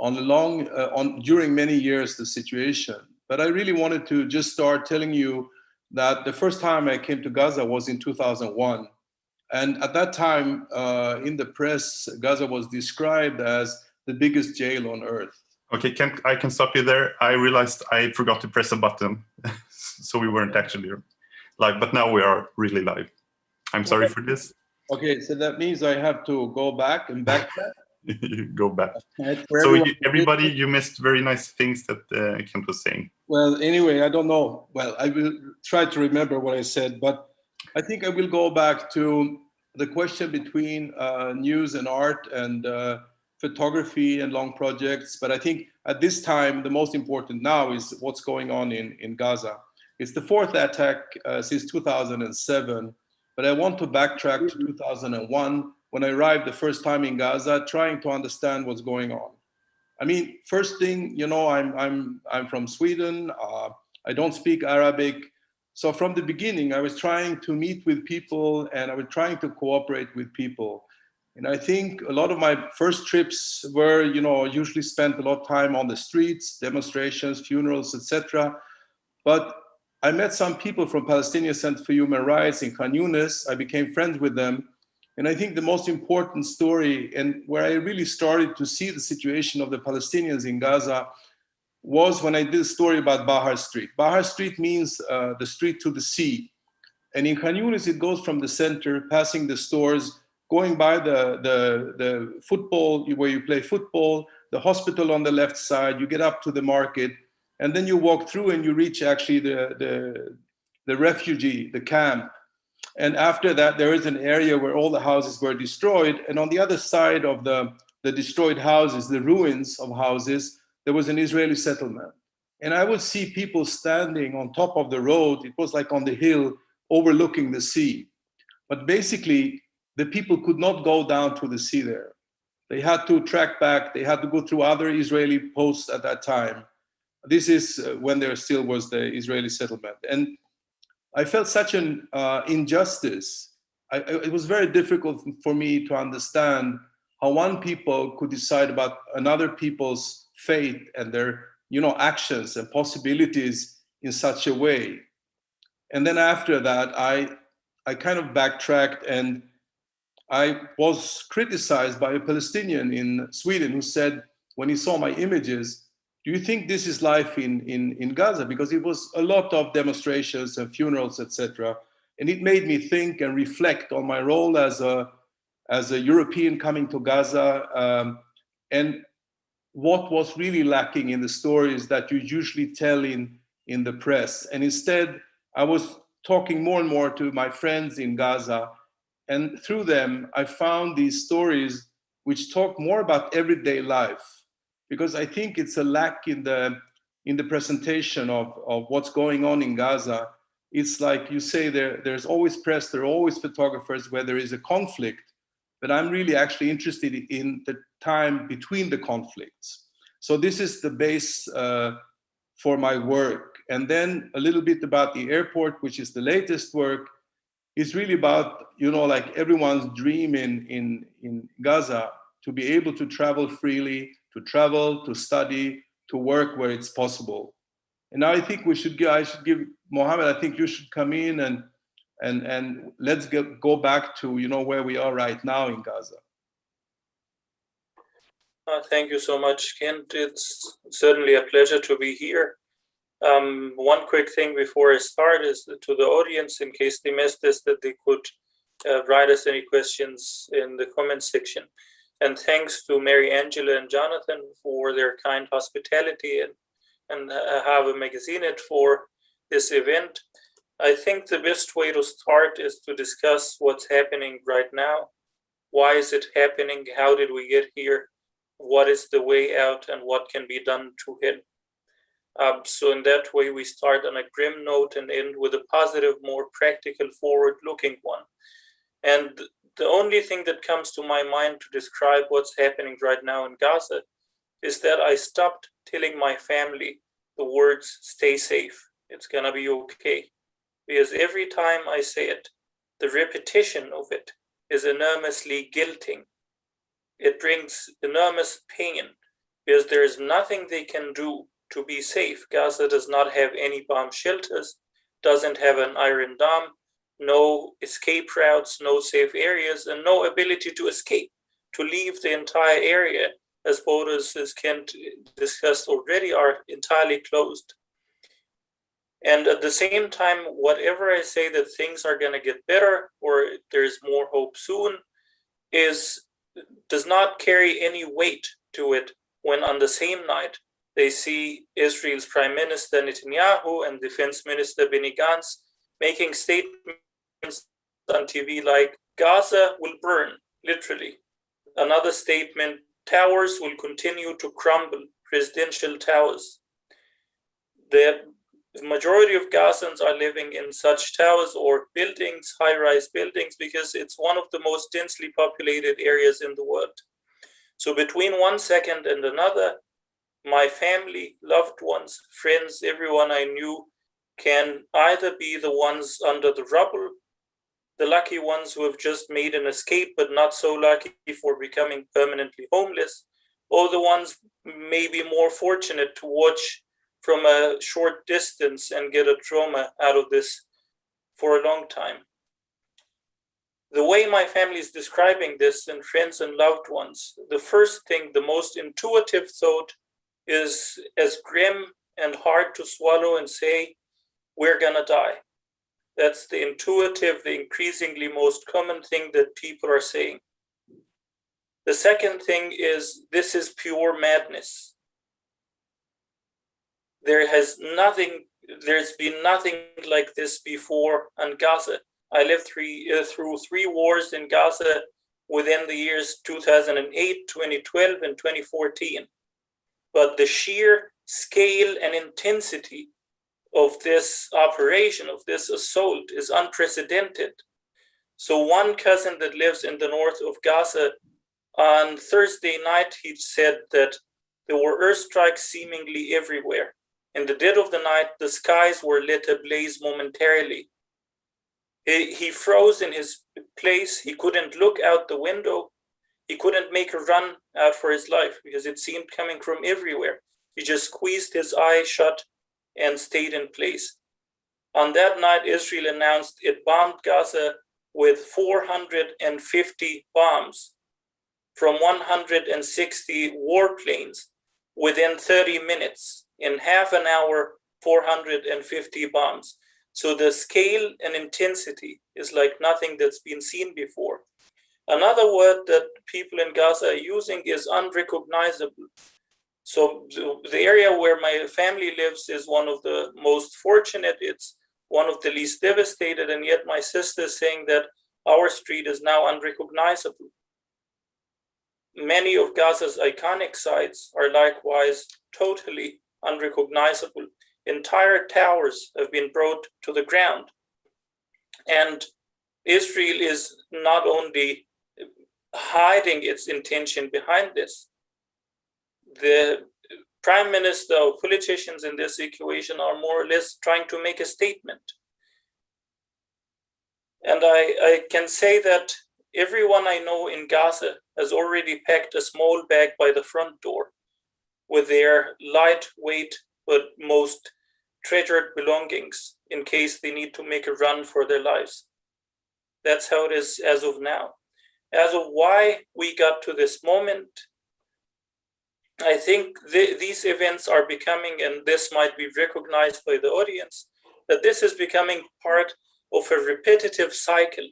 during many years the situation. But I really wanted to just start telling you that the first time I came to Gaza was in 2001. And at that time, in the press, Gaza was described as the biggest jail on earth. Okay, I can stop you there. I realized I forgot to press a button, so we weren't actually live, but now we are really live. I'm sorry for this. Okay, so that means I have to go back and backtrack. You go back. So everybody, you missed very nice things that Kent was saying. Well, anyway, I don't know. Well, I will try to remember what I said, but I think I will go back to the question between news and art and photography and long projects. But I think at this time, the most important now is what's going on in Gaza. It's the fourth attack since 2007, but I want to backtrack to 2001 when I arrived the first time in Gaza, trying to understand what's going on. I mean, first thing, you know, I'm from Sweden. I don't speak Arabic. So from the beginning, I was trying to meet with people and I was trying to cooperate with people. And I think a lot of my first trips were, you know, usually spent a lot of time on the streets, demonstrations, funerals, etc. But I met some people from Palestinian Center for Human Rights in Khan Yunis. I became friends with them. And I think the most important story and where I really started to see the situation of the Palestinians in Gaza was when I did a story about Bahar Street. Bahar Street means the street to the sea. And in Khan Yunis, it goes from the center, passing the stores, going by the football, where you play football, the hospital on the left side, you get up to the market, and then you walk through and you reach actually the refugee, the camp. And after that, there is an area where all the houses were destroyed. And on the other side of the destroyed houses, the ruins of houses, there was an Israeli settlement. And I would see people standing on top of the road. It was like on the hill overlooking the sea. But basically, the people could not go down to the sea there. They had to track back. They had to go through other Israeli posts at that time. This is when there still was the Israeli settlement. And I felt such an injustice. It was very difficult for me to understand how one people could decide about another people's fate and their, you know, actions and possibilities in such a way. And then after that, I kind of backtracked and I was criticized by a Palestinian in Sweden who said, when he saw my images, do you think this is life in Gaza? Because it was a lot of demonstrations and funerals, etc. And it made me think and reflect on my role as a European coming to Gaza, and what was really lacking in the stories that you usually tell in the press. And instead, I was talking more and more to my friends in Gaza. And through them, I found these stories which talk more about everyday life. Because I think it's a lack in the presentation of what's going on in Gaza. It's like you say, there's always press, there are always photographers where there is a conflict, but I'm really actually interested in the time between the conflicts. So this is the base for my work. And then a little bit about the airport, which is the latest work, is really about, you know, like everyone's dream in Gaza to be able to travel freely, to travel, to study, to work where it's possible. And now I think I should give Mohammed, I think you should come in and let's go back to, you know, where we are right now in Gaza. Thank you so much, Kent. It's certainly a pleasure to be here. One quick thing before I start is to the audience, in case they missed this, that they could write us any questions in the comments section. And thanks to Mary Angela and Jonathan for their kind hospitality and Havremagasinet for this event. I think the best way to start is to discuss what's happening right now. Why is it happening? How did we get here? What is the way out and what can be done to it? So in that way, we start on a grim note and end with a positive, more practical, forward-looking one. And the only thing that comes to my mind to describe what's happening right now in Gaza is that I stopped telling my family the words, stay safe, it's gonna be okay. Because every time I say it, the repetition of it is enormously guilting. It brings enormous pain because there is nothing they can do to be safe. Gaza does not have any bomb shelters, doesn't have an Iron Dome, no escape routes, no safe areas, and no ability to escape, to leave the entire area, as borders, as Kent discussed already, are entirely closed. And at the same time, whatever I say that things are going to get better or there's more hope soon does not carry any weight to it when on the same night they see Israel's Prime Minister Netanyahu and Defense Minister Benny Gantz making statements on TV like, Gaza will burn, literally. Another statement, towers will continue to crumble, presidential towers. The majority of Gazans are living in such towers or buildings, high-rise buildings, because it's one of the most densely populated areas in the world. So between 1 second and another, my family, loved ones, friends, everyone I knew can either be the ones under the rubble, the lucky ones who have just made an escape but not so lucky for becoming permanently homeless, or the ones maybe more fortunate to watch from a short distance and get a trauma out of this for a long time. The way my family is describing this, and friends and loved ones, the first thing, the most intuitive thought is as grim and hard to swallow and say, we're gonna die. That's the intuitive, the increasingly most common thing that people are saying. The second thing is, this is pure madness. There's been nothing like this before in Gaza. I lived through 3 wars in Gaza within the years 2008, 2012, and 2014. But the sheer scale and intensity of this operation, of this assault, is unprecedented. So one cousin that lives in the north of Gaza, on Thursday night, he said that there were airstrikes seemingly everywhere. In the dead of the night, the skies were lit ablaze momentarily. He froze in his place. He couldn't look out the window. He couldn't make a run out for his life because it seemed coming from everywhere. He just squeezed his eye shut and stayed in place. On that night, Israel announced it bombed Gaza with 450 bombs from 160 warplanes within 30 minutes. In half an hour, 450 bombs. So the scale and intensity is like nothing that's been seen before. Another word that people in Gaza are using is unrecognizable. So the area where my family lives is one of the most fortunate. It's one of the least devastated. And yet my sister is saying that our street is now unrecognizable. Many of Gaza's iconic sites are likewise totally unrecognizable. Entire towers have been brought to the ground. And Israel is not only hiding its intention behind this. The prime minister or politicians in this situation are more or less trying to make a statement. And I can say that everyone I know in Gaza has already packed a small bag by the front door with their lightweight but most treasured belongings in case they need to make a run for their lives. That's how it is as of now. As of why we got to this moment, I think these events are becoming, and this might be recognized by the audience, that this is becoming part of a repetitive cycle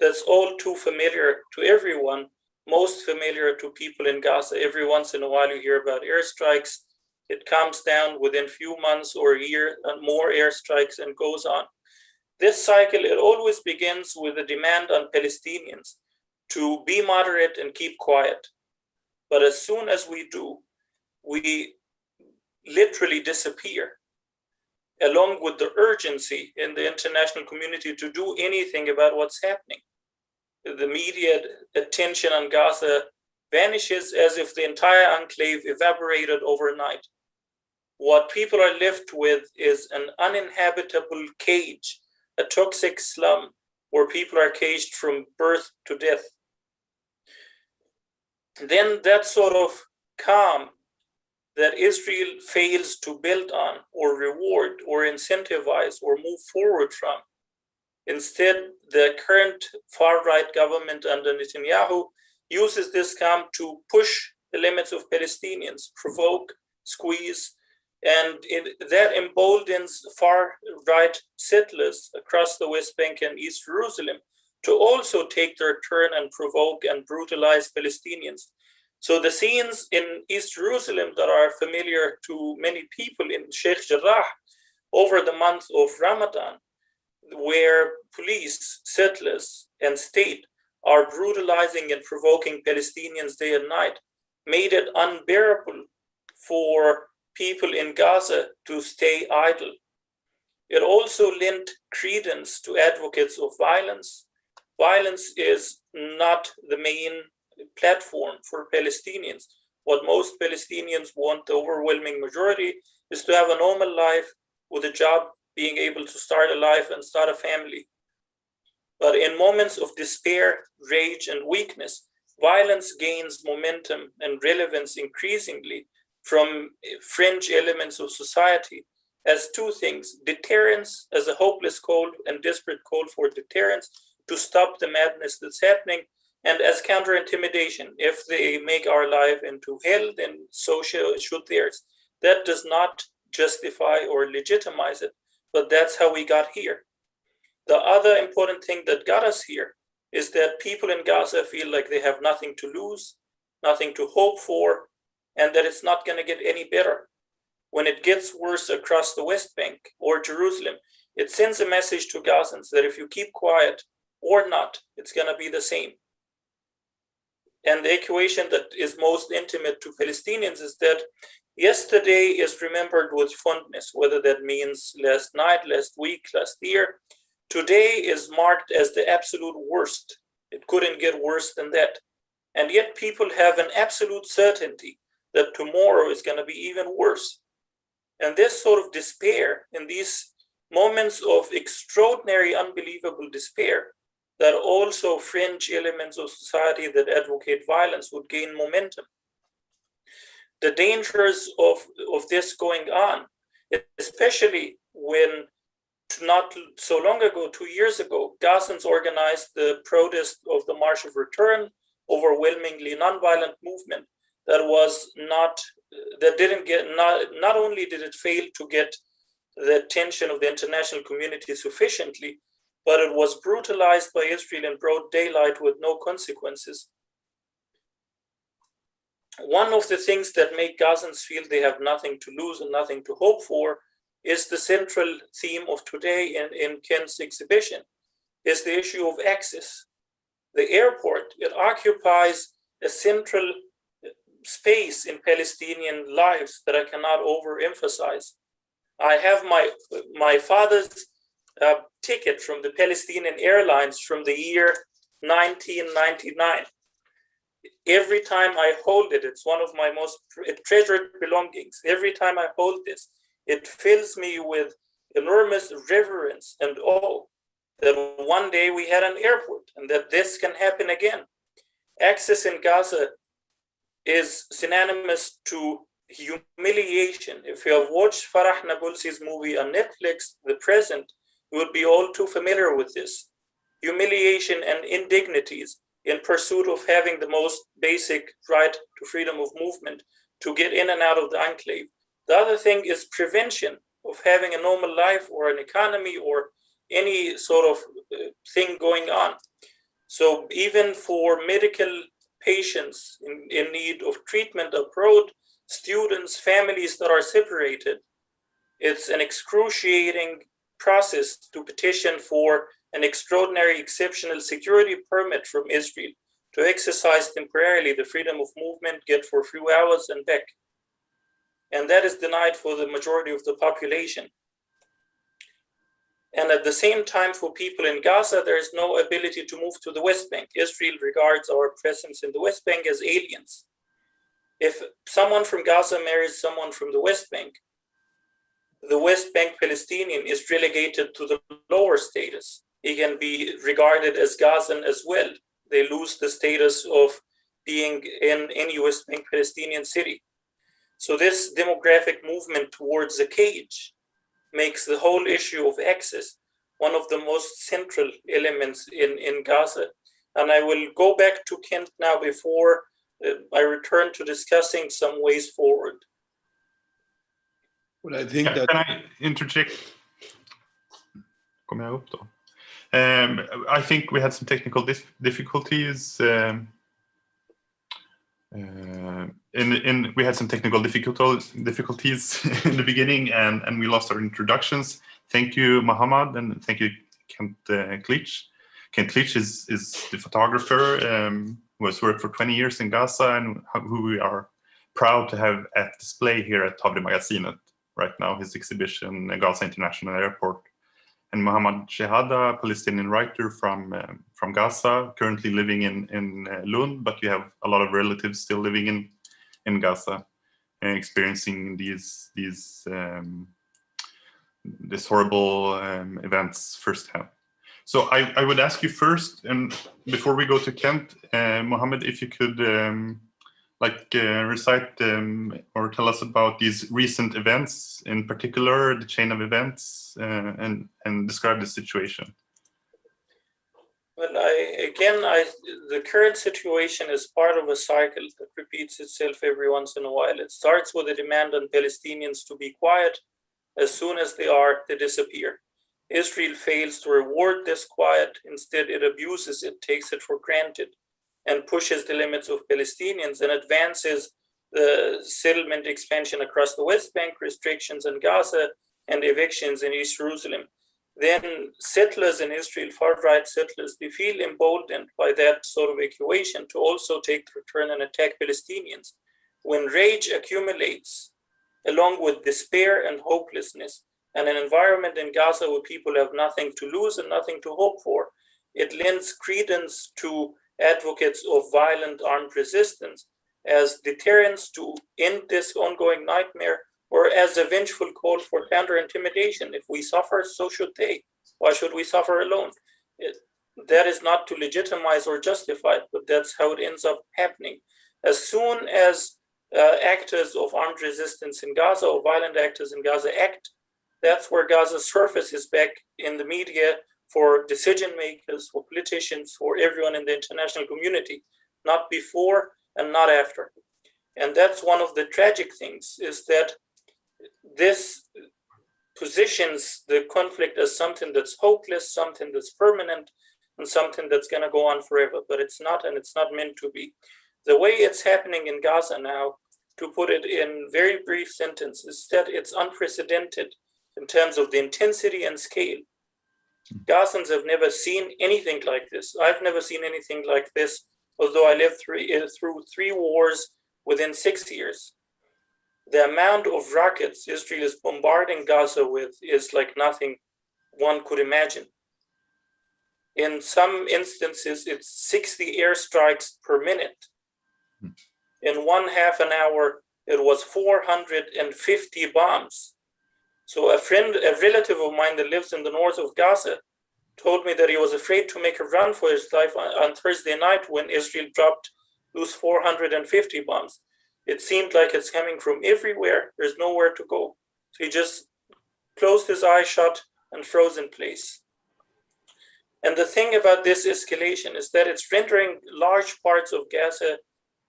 that's all too familiar to everyone, most familiar to people in Gaza. Every once in a while you hear about airstrikes. It calms down within few months or a year, and more airstrikes, and goes on. This cycle, it always begins with a demand on Palestinians to be moderate and keep quiet. But as soon as we do, we literally disappear, along with the urgency in the international community to do anything about what's happening. The media attention on Gaza vanishes as if the entire enclave evaporated overnight. What people are left with is an uninhabitable cage, a toxic slum where people are caged from birth to death. Then that sort of calm that Israel fails to build on or reward or incentivize or move forward from. Instead, the current far-right government under Netanyahu uses this camp to push the limits of Palestinians, provoke, squeeze, and that emboldens far-right settlers across the West Bank and East Jerusalem to also take their turn and provoke and brutalize Palestinians. So the scenes in East Jerusalem that are familiar to many people in Sheikh Jarrah over the month of Ramadan, where police, settlers, and state are brutalizing and provoking Palestinians day and night, made it unbearable for people in Gaza to stay idle. It also lent credence to advocates of violence. Violence is not the main platform for Palestinians. What most Palestinians want, the overwhelming majority, is to have a normal life with a job, being able to start a life and start a family. But in moments of despair, rage, and weakness, violence gains momentum and relevance increasingly from fringe elements of society as two things: deterrence as a hopeless call and desperate call for deterrence to stop the madness that's happening, and as counter-intimidation. If they make our life into hell, then so should theirs. That does not justify or legitimize it, but that's how we got here. The other important thing that got us here is that people in Gaza feel like they have nothing to lose, nothing to hope for, and that it's not going to get any better. When it gets worse across the West Bank or Jerusalem, it sends a message to Gazans that if you keep quiet or not, it's going to be the same. And the equation that is most intimate to Palestinians is that yesterday is remembered with fondness, whether that means last night, last week, last year. Today is marked as the absolute worst. It couldn't get worse than that. And yet people have an absolute certainty that tomorrow is going to be even worse. And this sort of despair, in these moments of extraordinary, unbelievable despair, that also fringe elements of society that advocate violence would gain momentum. The dangers of this going on, especially when not so long ago, 2 years ago, Gazans organized the protest of the March of Return, overwhelmingly nonviolent movement that not only did it fail to get the attention of the international community sufficiently, but it was brutalized by Israel in broad daylight with no consequences. One of the things that make Gazans feel they have nothing to lose and nothing to hope for is the central theme of today in Kent's exhibition, is the issue of access. The airport, it occupies a central space in Palestinian lives that I cannot overemphasize. I have my father's ticket from the Palestinian Airlines from the year 1999. Every time I hold it, it's one of my most treasured belongings. Every time I hold this, it fills me with enormous reverence and awe that one day we had an airport and that this can happen again. Access in Gaza is synonymous to humiliation. If you have watched Farah Nabulsi's movie on Netflix, The Present, you would be all too familiar with this. Humiliation and indignities in pursuit of having the most basic right to freedom of movement, to get in and out of the enclave. The other thing is prevention of having a normal life or an economy or any sort of thing going on. So even for medical patients in need of treatment abroad, students, families that are separated, it's an excruciating process to petition for an extraordinary exceptional security permit from Israel to exercise temporarily the freedom of movement, get for a few hours and back. And that is denied for the majority of the population. And at the same time, for people in Gaza, there is no ability to move to the West Bank. Israel regards our presence in the West Bank as aliens. If someone from Gaza marries someone from the West Bank Palestinian is relegated to the lower status. He can be regarded as Gazan as well. They lose the status of being in any West Bank Palestinian city. So this demographic movement towards the cage makes the whole issue of access one of the most central elements in Gaza. And I will go back to Kent now before I return to discussing some ways forward. Well, I think Can I interject? Kommer jag upp då? I think we had some technical difficulties. We had some technical difficulties in the beginning, and we lost our introductions. Thank you, Mohammed, and thank you, Kent Klich. Kent Klich is the photographer who has worked for 20 years in Gaza, and who we are proud to have at display here at Havremagasinet right now, his exhibition at Gaza International Airport. And Mohammed Shehada, Palestinian writer from Gaza, currently living in Lund, but you have a lot of relatives still living in Gaza and experiencing these horrible events firsthand. So I would ask you first, and before we go to Kent, Mohammed, if you could recite or tell us about these recent events, in particular the chain of events, and describe the situation. Well, the current situation is part of a cycle that repeats itself every once in a while. It starts with a demand on Palestinians to be quiet. As soon as they disappear. Israel fails to reward this quiet. Instead, it abuses it, takes it for granted, and pushes the limits of Palestinians and advances the settlement expansion across the West Bank, restrictions in Gaza, and evictions in East Jerusalem. Then settlers in Israel, far-right settlers, they feel emboldened by that sort of equation to also take the return and attack Palestinians. When rage accumulates, along with despair and hopelessness, and an environment in Gaza where people have nothing to lose and nothing to hope for, it lends credence to advocates of violent armed resistance as deterrence to end this ongoing nightmare, or as a vengeful call for counter-intimidation. If we suffer, so should they. Why should we suffer alone? That is not to legitimize or justify, but that's how it ends up happening. As soon as actors of armed resistance in Gaza or violent actors in Gaza act, that's where Gaza surfaces back in the media for decision makers, for politicians, for everyone in the international community, not before and not after. And that's one of the tragic things, is that this positions the conflict as something that's hopeless, something that's permanent, and something that's going to go on forever. But it's not, and it's not meant to be. The way it's happening in Gaza now, to put it in very brief sentences, that it's unprecedented in terms of the intensity and scale. Gazans have never seen anything like this. I've never seen anything like this, although I lived through 3 wars within 6 years. The amount of rockets Israel is bombarding Gaza with is like nothing one could imagine. In some instances, it's 60 airstrikes per minute. In 1/2 an hour, it was 450 bombs. So a relative of mine that lives in the north of Gaza told me that he was afraid to make a run for his life on Thursday night when Israel dropped those 450 bombs. It seemed like it's coming from everywhere. There's nowhere to go. So he just closed his eyes shut and froze in place. And the thing about this escalation is that it's rendering large parts of Gaza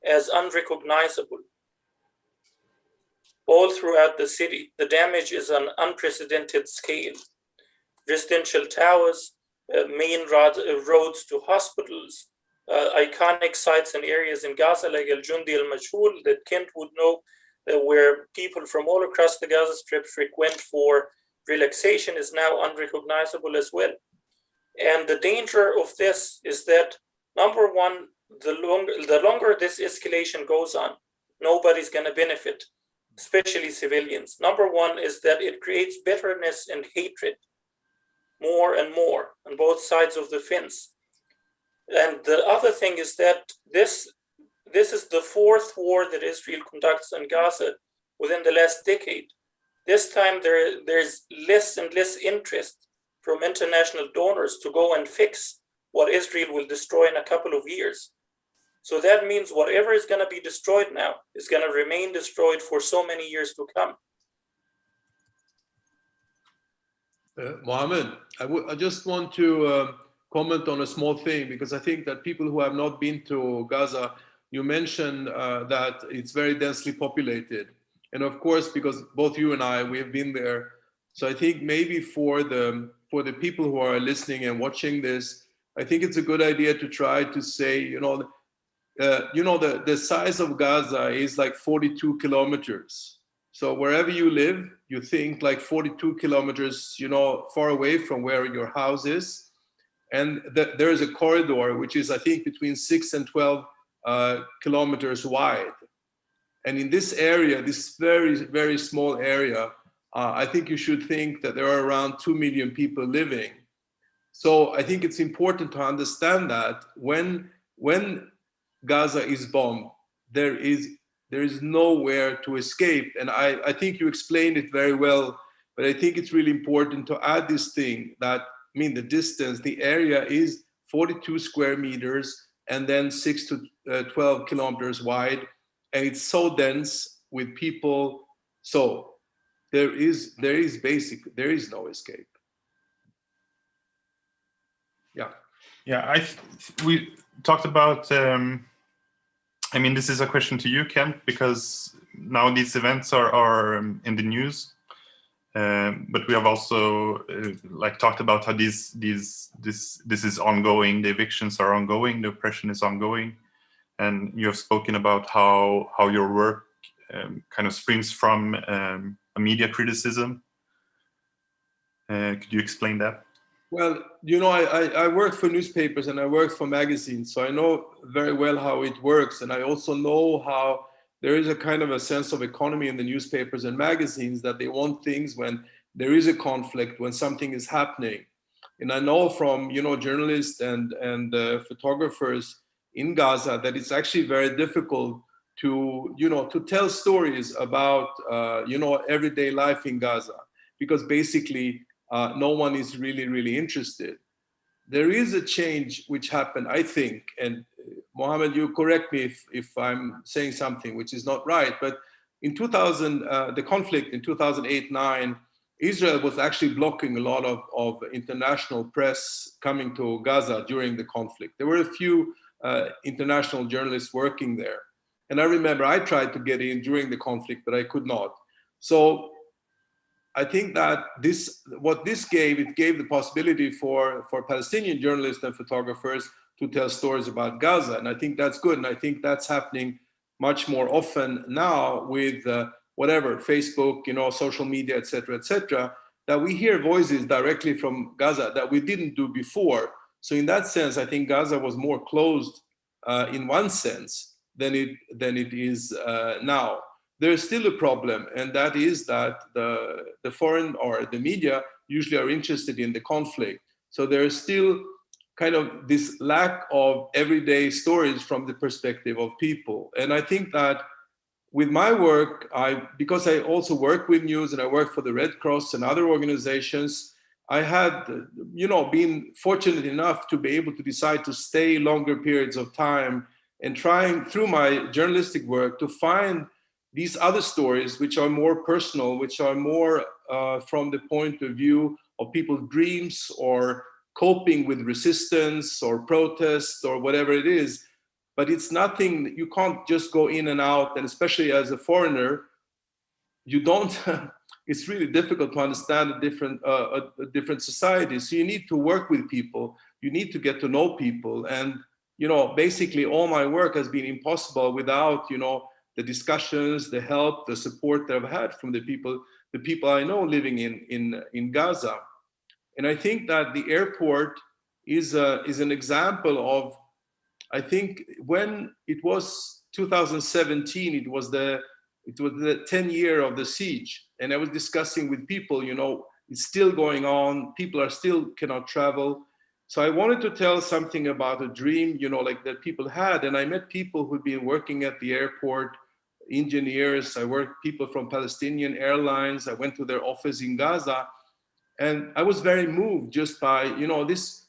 as unrecognizable. All throughout the city, the damage is on unprecedented scale. Residential towers, main roads to hospitals, iconic sites and areas in Gaza like El Jundi El Majhul that Kent would know, where people from all across the Gaza Strip frequent for relaxation, is now unrecognizable as well. And the danger of this is that, number one, the longer this escalation goes on, nobody's going to benefit, especially civilians. Number one is that it creates bitterness and hatred more and more on both sides of the fence. And the other thing is that this is the 4th war that Israel conducts in Gaza within the last decade. This time there's less and less interest from international donors to go and fix what Israel will destroy in a couple of years. So that means whatever is going to be destroyed now is going to remain destroyed for so many years to come. Mohammed, I just want to comment on a small thing, because I think that people who have not been to Gaza, you mentioned that it's very densely populated. And of course, because both you and I, we have been there. So I think maybe for the people who are listening and watching this, I think it's a good idea to try to say, the size of Gaza is like 42 kilometers. So wherever you live, you think like 42 kilometers, far away from where your house is. And there is a corridor, which is, I think, between 6 and 12 kilometers wide. And in this area, this very, very small area, I think you should think that there are around 2 million people living. So I think it's important to understand that when Gaza is bombed, there is nowhere to escape. And I think you explained it very well, but I think it's really important to add this thing that, the distance, the area is 42 square meters and then 6 to 12 kilometers wide. And it's so dense with people. So there is no escape. Yeah. Yeah, we talked about, this is a question to you, Kent, because now these events are in the news. But we have also talked about how this is ongoing. The evictions are ongoing. The oppression is ongoing, and you have spoken about how your work kind of springs from a media criticism. Could you explain that? Well, I work for newspapers and I work for magazines, so I know very well how it works, and I also know how there is a kind of a sense of economy in the newspapers and magazines, that they want things when there is a conflict, when something is happening. And I know from, journalists and photographers in Gaza that it's actually very difficult to tell stories about, everyday life in Gaza, because basically no one is really, really interested. There is a change which happened, I think, and Mohammed, you correct me if I'm saying something which is not right, but in 2000, the conflict in 2008-9, Israel was actually blocking a lot of international press coming to Gaza during the conflict. There were a few international journalists working there. And I remember I tried to get in during the conflict, but I could not. So I think that it gave the possibility for Palestinian journalists and photographers to tell stories about Gaza. And I think that's good. And I think that's happening much more often now with Facebook, social media, et cetera, that we hear voices directly from Gaza that we didn't do before. So in that sense, I think Gaza was more closed in one sense than it is now. There's still a problem, and that is that the foreign or the media usually are interested in the conflict. So there's still kind of this lack of everyday stories from the perspective of people. And I think that with my work, because I also work with news and I work for the Red Cross and other organizations, I had, been fortunate enough to be able to decide to stay longer periods of time and trying through my journalistic work to find these other stories which are more personal, which are more from the point of view of people's dreams or coping with resistance or protests or whatever it is. But it's nothing, you can't just go in and out, and especially as a foreigner, it's really difficult to understand a different society. So you need to work with people, you need to get to know people. And, basically all my work has been impossible without, the discussions, the help, the support that I've had from the people I know living in Gaza. And I think that the airport is an example of, I think when it was 2017, it was the 10th year of the siege. And I was discussing with people, it's still going on, people are still cannot travel. So I wanted to tell something about a dream, that people had. And I met people who'd been working at the airport, engineers. I worked people from Palestinian Airlines. I went to their office in Gaza. And I was very moved just by,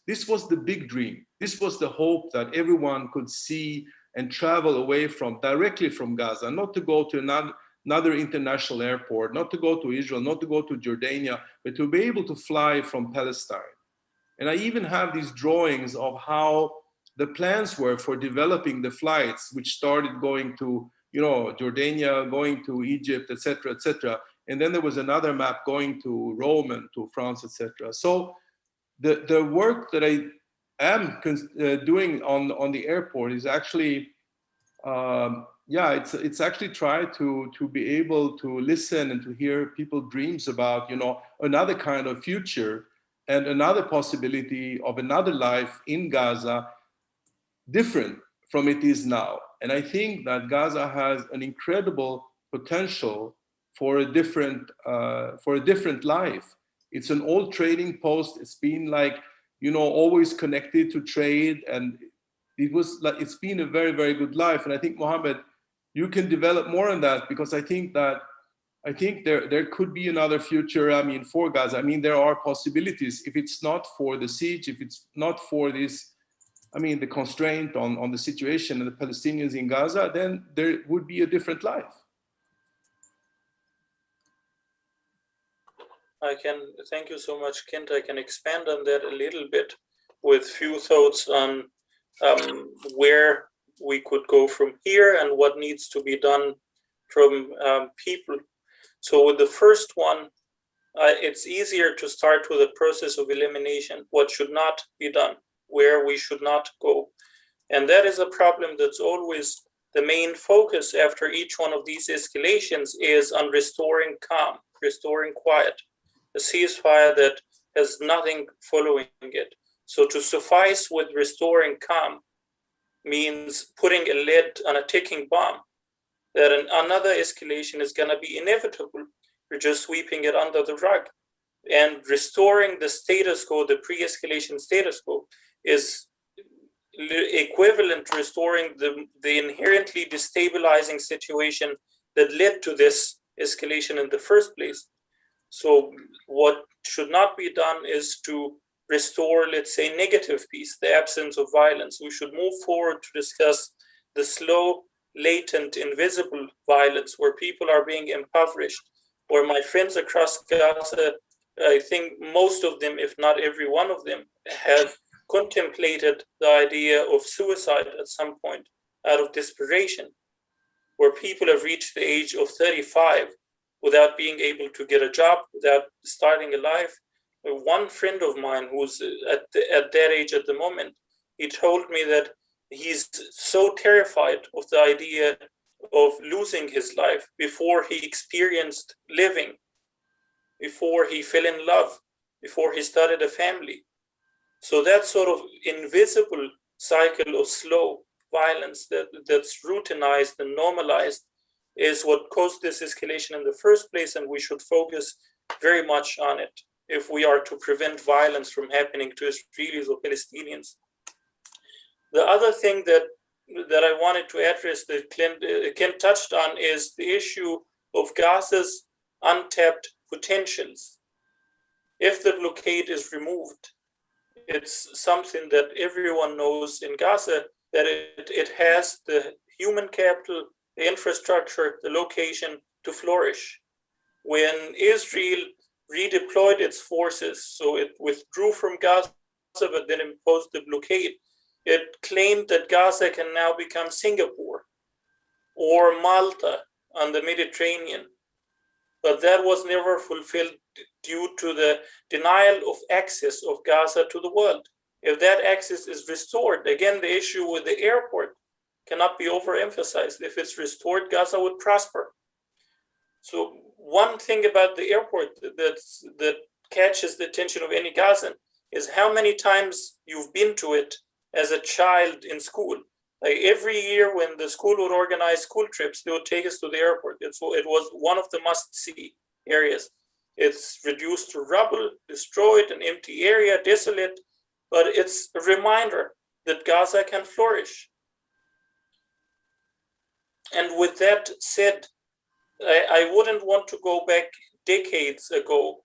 this was the big dream. This was the hope that everyone could see and travel away directly from Gaza, not to go to another international airport, not to go to Israel, not to go to Jordania, but to be able to fly from Palestine. And I even have these drawings of how the plans were for developing the flights, which started going to, Jordania, going to Egypt, etc., etc. And then there was another map going to Rome and to France, etc. So the work that I am doing on the airport is actually, it's actually try to be able to listen and to hear people's dreams about, another kind of future and another possibility of another life in Gaza, different from it is now. And I think that Gaza has an incredible potential for a different life. It's an old trading post. It's been like, always connected to trade, and it's been a very, very good life. And I think, Mohammed, you can develop more on that, because I think there could be another future, for Gaza. There are possibilities. If it's not for the siege, if it's not for this, the constraint on the situation of the Palestinians in Gaza, then there would be a different life. Thank you so much, Kent. I can expand on that a little bit with few thoughts on where we could go from here and what needs to be done from people. So with the first one, it's easier to start with a process of elimination, what should not be done, where we should not go. And that is a problem that's always the main focus after each one of these escalations is on restoring calm, restoring quiet, a ceasefire that has nothing following it. So to suffice with restoring calm means putting a lid on a ticking bomb, that another escalation is going to be inevitable. You're just sweeping it under the rug. And restoring the status quo, the pre-escalation status quo, is equivalent to restoring the inherently destabilizing situation that led to this escalation in the first place. So what should not be done is to restore, let's say, negative peace, the absence of violence. We should move forward to discuss the slow, latent, invisible violence where people are being impoverished, where my friends across Gaza, I think most of them, if not every one of them, have contemplated the idea of suicide at some point out of desperation, where people have reached the age of 35 without being able to get a job, without starting a life. One friend of mine who's at that age at the moment, he told me that he's so terrified of the idea of losing his life before he experienced living, before he fell in love, before he started a family. So that sort of invisible cycle of slow violence that's routinized and normalized is what caused this escalation in the first place, and we should focus very much on it if we are to prevent violence from happening to Israelis or Palestinians. The other thing that I wanted to address that Kent touched on is the issue of Gaza's untapped potentials. If the blockade is removed, it's something that everyone knows in Gaza, that it has the human capital, the infrastructure, the location to flourish. When Israel redeployed its forces, so it withdrew from Gaza, but then imposed the blockade, it claimed that Gaza can now become Singapore or Malta on the Mediterranean. But that was never fulfilled due to the denial of access of Gaza to the world. If that access is restored, again, the issue with the airport cannot be overemphasized. If it's restored, Gaza would prosper. So one thing about the airport that catches the attention of any Gazan is how many times you've been to it as a child in school. Like every year when the school would organize school trips, they would take us to the airport. It was one of the must-see areas. It's reduced to rubble, destroyed, an empty area, desolate, but it's a reminder that Gaza can flourish. And with that said, I wouldn't want to go back decades ago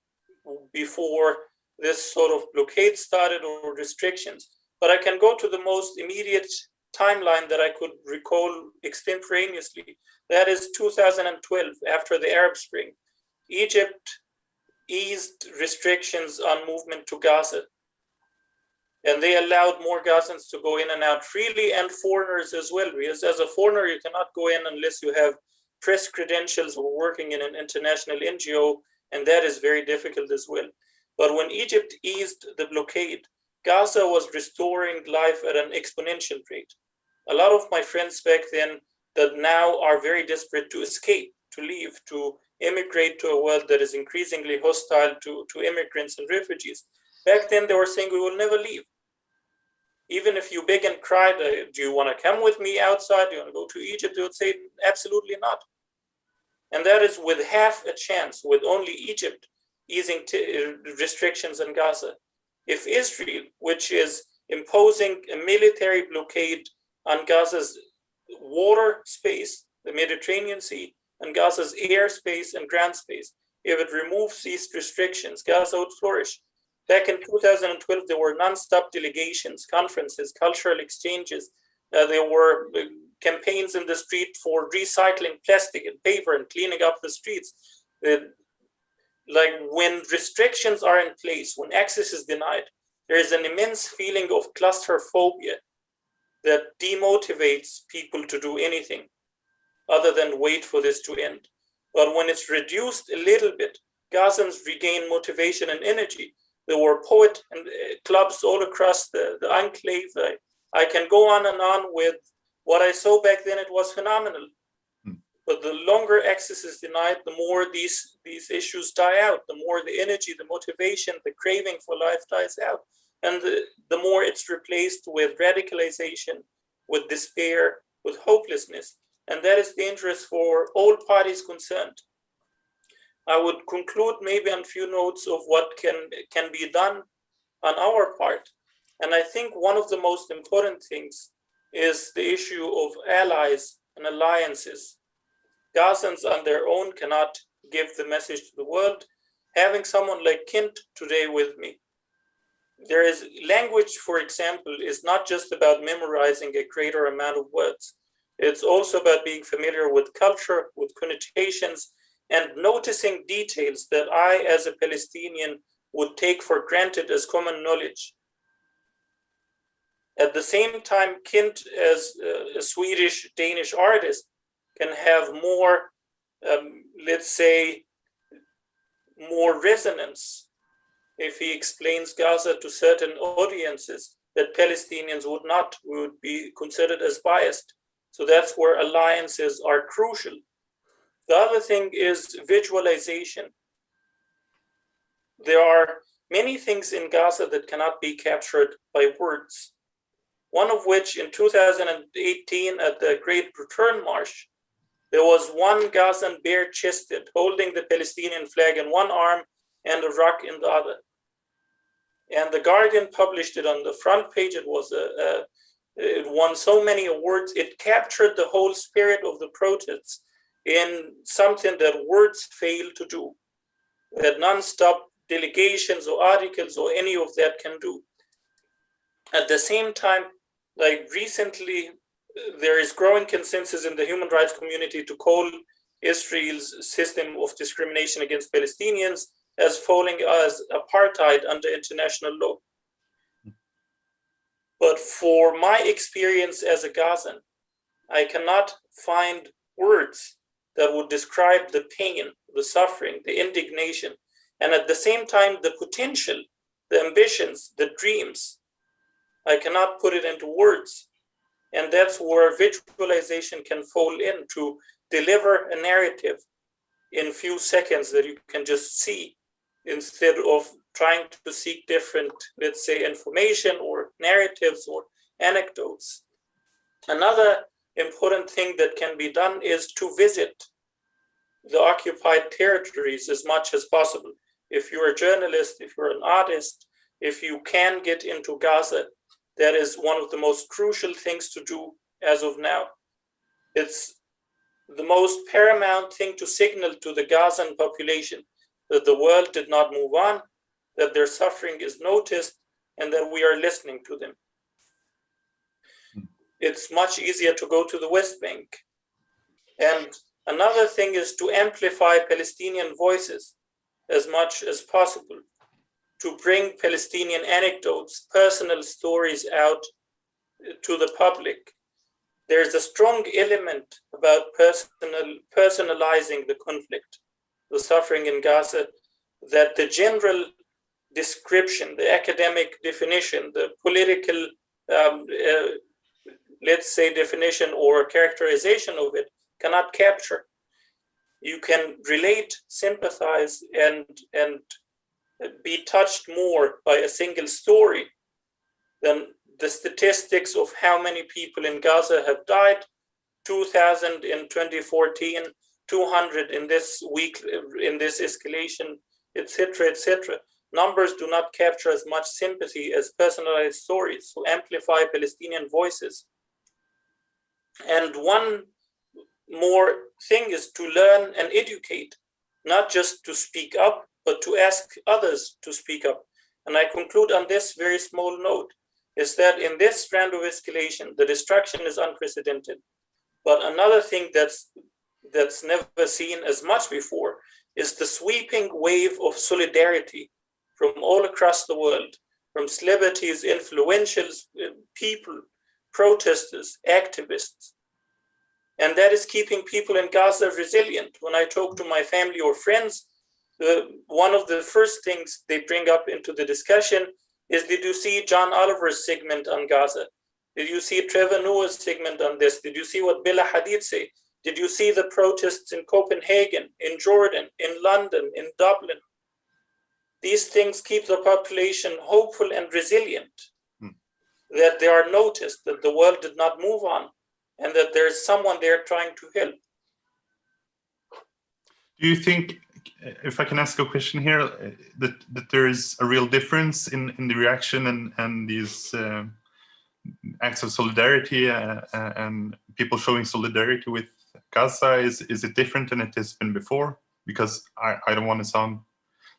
before this sort of blockade started or restrictions, but I can go to the most immediate timeline that I could recall extemporaneously. That is 2012, after the Arab Spring. Egypt eased restrictions on movement to Gaza, and they allowed more Gazans to go in and out freely, and foreigners as well, because as a foreigner you cannot go in unless you have press credentials or working in an international NGO, and that is very difficult as well. But when Egypt eased the blockade, Gaza was restoring life at an exponential rate. A lot of my friends back then that now are very desperate to escape, to leave, to immigrate to a world that is increasingly hostile to immigrants and refugees. Back then they were saying, we will never leave. Even if you beg and cry, do you want to come with me outside? Do you want to go to Egypt? They would say, absolutely not. And that is with half a chance, with only Egypt easing restrictions in Gaza. If Israel, which is imposing a military blockade on Gaza's water space, the Mediterranean Sea, and Gaza's airspace and ground space, if it removes these restrictions, Gaza would flourish. Back in 2012, there were non-stop delegations, conferences, cultural exchanges. There were campaigns in the street for recycling plastic and paper and cleaning up the streets. Like when restrictions are in place, when access is denied, there is an immense feeling of claustrophobia that demotivates people to do anything other than wait for this to end. But when it's reduced a little bit, Gazans regain motivation and energy. There were poet and clubs all across the enclave. I can go on and on with what I saw back then. It was phenomenal. But the longer access is denied, the more these issues die out, the more the energy, the motivation, the craving for life dies out. And the more it's replaced with radicalization, with despair, with hopelessness. And that is dangerous for all parties concerned. I would conclude maybe on a few notes of what can be done on our part. And I think one of the most important things is the issue of allies and alliances. Gazans on their own cannot give the message to the world. Having someone like Kent today with me, there is language, for example, is not just about memorizing a greater amount of words. It's also about being familiar with culture, with connotations, and noticing details that I, as a Palestinian, would take for granted as common knowledge. At the same time, Kent, as a Swedish-Danish artist, can have more, let's say, more resonance if he explains Gaza to certain audiences that Palestinians would be considered as biased. So that's where alliances are crucial. The other thing is visualization. There are many things in Gaza that cannot be captured by words. One of which in 2018 at the Great Return March, there was one Gazan bare-chested holding the Palestinian flag in one arm and a rock in the other. And The Guardian published it on the front page. It won so many awards. It captured the whole spirit of the protests in something that words fail to do, that non-stop delegations or articles or any of that can do. At the same time, like recently, there is growing consensus in the human rights community to call Israel's system of discrimination against Palestinians as falling as apartheid under international law. But for my experience as a Gazan, I cannot find words that would describe the pain, the suffering, the indignation, and at the same time, the potential, the ambitions, the dreams. I cannot put it into words. And that's where visualization can fall in to deliver a narrative in few seconds that you can just see instead of trying to seek different, let's say, information or narratives or anecdotes. Another important thing that can be done is to visit the occupied territories as much as possible. If you're a journalist, if you're an artist, if you can get into Gaza, that is one of the most crucial things to do as of now. It's the most paramount thing to signal to the Gazan population that the world did not move on, that their suffering is noticed, and that we are listening to them. it's much easier to go to the West Bank. And another thing is to amplify Palestinian voices as much as possible, to bring Palestinian anecdotes, personal stories out to the public. There's a strong element about personalizing the conflict, the suffering in Gaza, that the general description, the academic definition, the political, let's say, definition or characterization of it cannot capture. You can relate, sympathize, and be touched more by a single story than the statistics of how many people in Gaza have died. 2,000 in 2014, 200 in this week, in this escalation, etc., etc. Numbers do not capture as much sympathy as personalized stories, so amplify Palestinian voices. And one more thing is to learn and educate, not just to speak up, but to ask others to speak up. And I conclude on this very small note, is that in this round of escalation, the destruction is unprecedented. But another thing that's never seen as much before is the sweeping wave of solidarity from all across the world, from celebrities, influentials, people, protesters, activists. And that is keeping people in Gaza resilient. When I talk to my family or friends, one of the first things they bring up into the discussion is, did you see John Oliver's segment on Gaza? Did you see Trevor Noah's segment on this? Did you see what Bella Hadid say? Did you see the protests in Copenhagen, in Jordan, in London, in Dublin? These things keep the population hopeful and resilient, that they are noticed, that the world did not move on, and that there's someone there trying to help. Do you think, if I can ask a question here, that there is a real difference in the reaction and these acts of solidarity and people showing solidarity with Gaza? Is it different than it has been before? Because I don't want to sound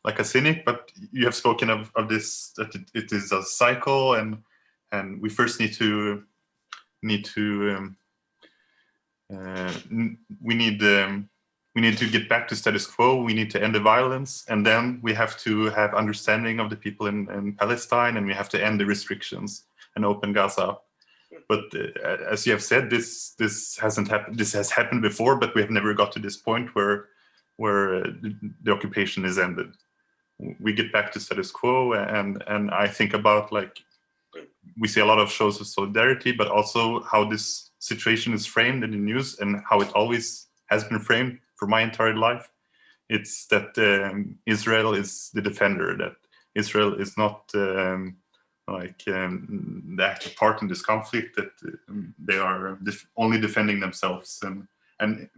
like a cynic, but you have spoken of this, that it is a cycle, and we first need to get back to status quo. We need to end the violence, and then we have to have understanding of the people in Palestine, and we have to end the restrictions and open Gaza up. But as you have said, this hasn't happened. This has happened before, but we have never got to this point where the occupation is ended. We get back to status quo, and I think about, like, we see a lot of shows of solidarity, but also how this situation is framed in the news and how it always has been framed for my entire life. It's that Israel is the defender, that Israel is not the active part in this conflict, that they are only defending themselves. And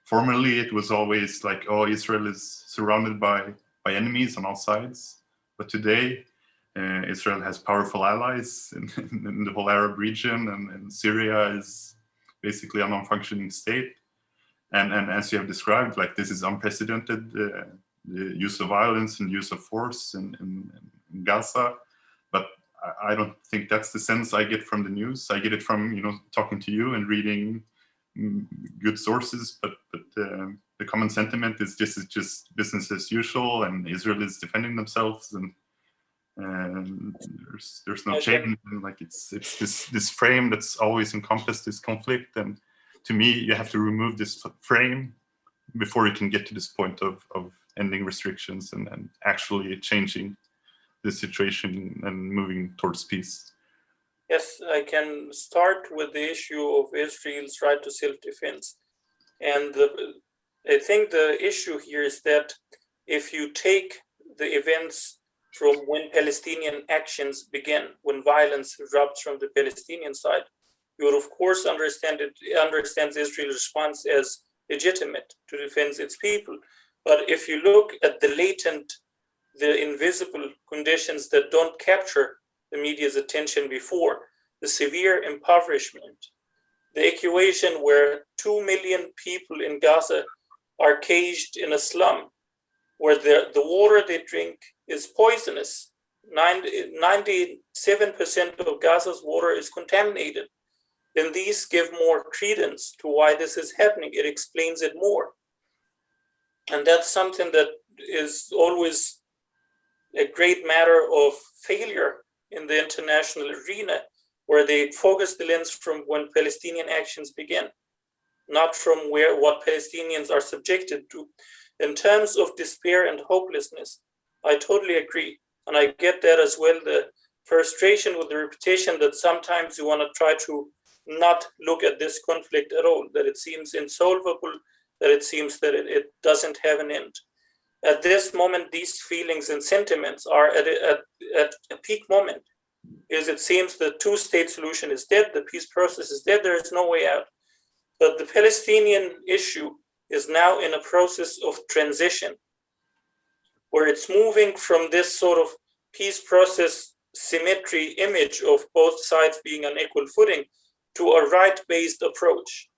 formerly it was always like, oh, Israel is surrounded by enemies on all sides. But today, Israel has powerful allies in the whole Arab region, and Syria is basically a non-functioning state. And as you have described, like, this is unprecedented, the use of violence and use of force in Gaza. But I don't think that's the sense I get from the news. I get it from, talking to you and reading good sources, but the common sentiment is just business as usual, and Israel is defending themselves, and there's no change. Like, it's this frame that's always encompassed this conflict, and to me, you have to remove this frame before you can get to this point of ending restrictions and actually changing the situation and moving towards peace. Yes, I can start with the issue of Israel's right to self-defense. And I think the issue here is that if you take the events from when Palestinian actions begin, when violence erupts from the Palestinian side, you would of course understands Israel's response as legitimate to defend its people. But if you look at the latent, the invisible conditions that don't capture the media's attention before, the severe impoverishment, the equation where 2 million people in Gaza are caged in a slum, where the water they drink is poisonous. 97% of Gaza's water is contaminated. then these give more credence to why this is happening. It explains it more. And that's something that is always a great matter of failure in the international arena, where they focus the lens from when Palestinian actions begin, not from what Palestinians are subjected to. In terms of despair and hopelessness, I totally agree. And I get that as well, the frustration with the reputation that sometimes you want to try to not look at this conflict at all, that it seems insolvable, that it seems that it doesn't have an end. At this moment, these feelings and sentiments are at a peak moment, because it seems the two-state solution is dead, the peace process is dead, there is no way out. But the Palestinian issue is now in a process of transition, where it's moving from this sort of peace process symmetry image of both sides being on equal footing to a right-based approach,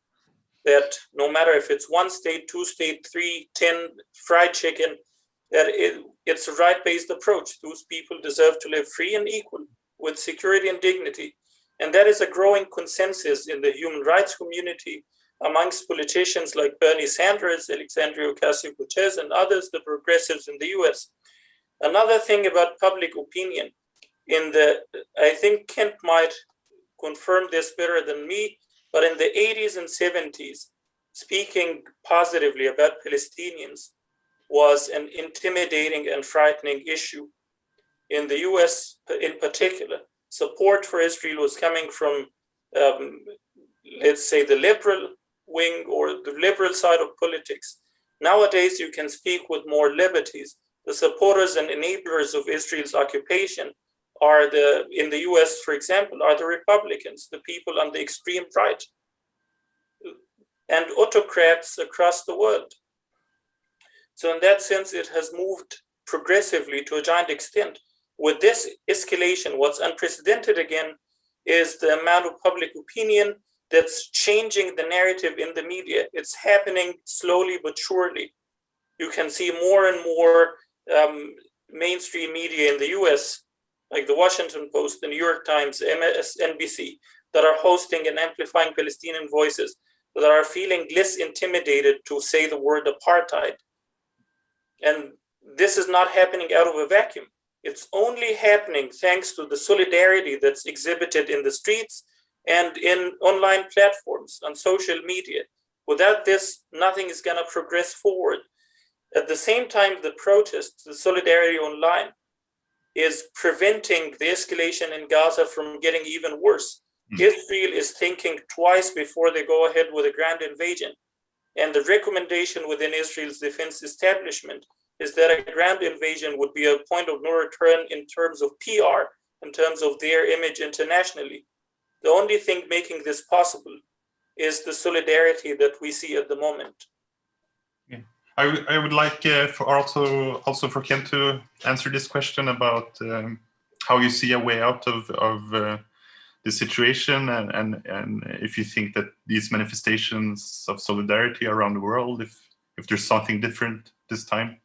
that no matter if it's one state, two state, 3, 10, fried chicken, that it's a right-based approach. Those people deserve to live free and equal with security and dignity. And that is a growing consensus in the human rights community amongst politicians like Bernie Sanders, Alexandria Ocasio-Cortez, and others, the progressives in the US. Another thing about public opinion, I think Kent might confirm this better than me, but in the 80s and 70s, speaking positively about Palestinians was an intimidating and frightening issue. In the US in particular, support for Israel was coming from, let's say, the liberal wing or the liberal side of politics. Nowadays, you can speak with more liberties. The supporters and enablers of Israel's occupation are in the US, for example, are the Republicans, the people on the extreme right, and autocrats across the world. So in that sense, it has moved progressively to a giant extent. With this escalation, what's unprecedented again is the amount of public opinion that's changing the narrative in the media. It's happening slowly but surely. You can see more and more mainstream media in the US, like the Washington Post, the New York Times, MSNBC, that are hosting and amplifying Palestinian voices, that are feeling less intimidated to say the word apartheid. And this is not happening out of a vacuum. It's only happening thanks to the solidarity that's exhibited in the streets and in online platforms, on social media. Without this, nothing is going to progress forward. At the same time, the protests, the solidarity online, is preventing the escalation in Gaza from getting even worse. Israel is thinking twice before they go ahead with a grand invasion. And the recommendation within Israel's defense establishment is that a grand invasion would be a point of no return in terms of PR, in terms of their image internationally. The only thing making this possible is the solidarity that we see at the moment. Yeah. I would like for also for Kent to answer this question about how you see a way out of the situation, and if you think that these manifestations of solidarity around the world, if there's something different this time.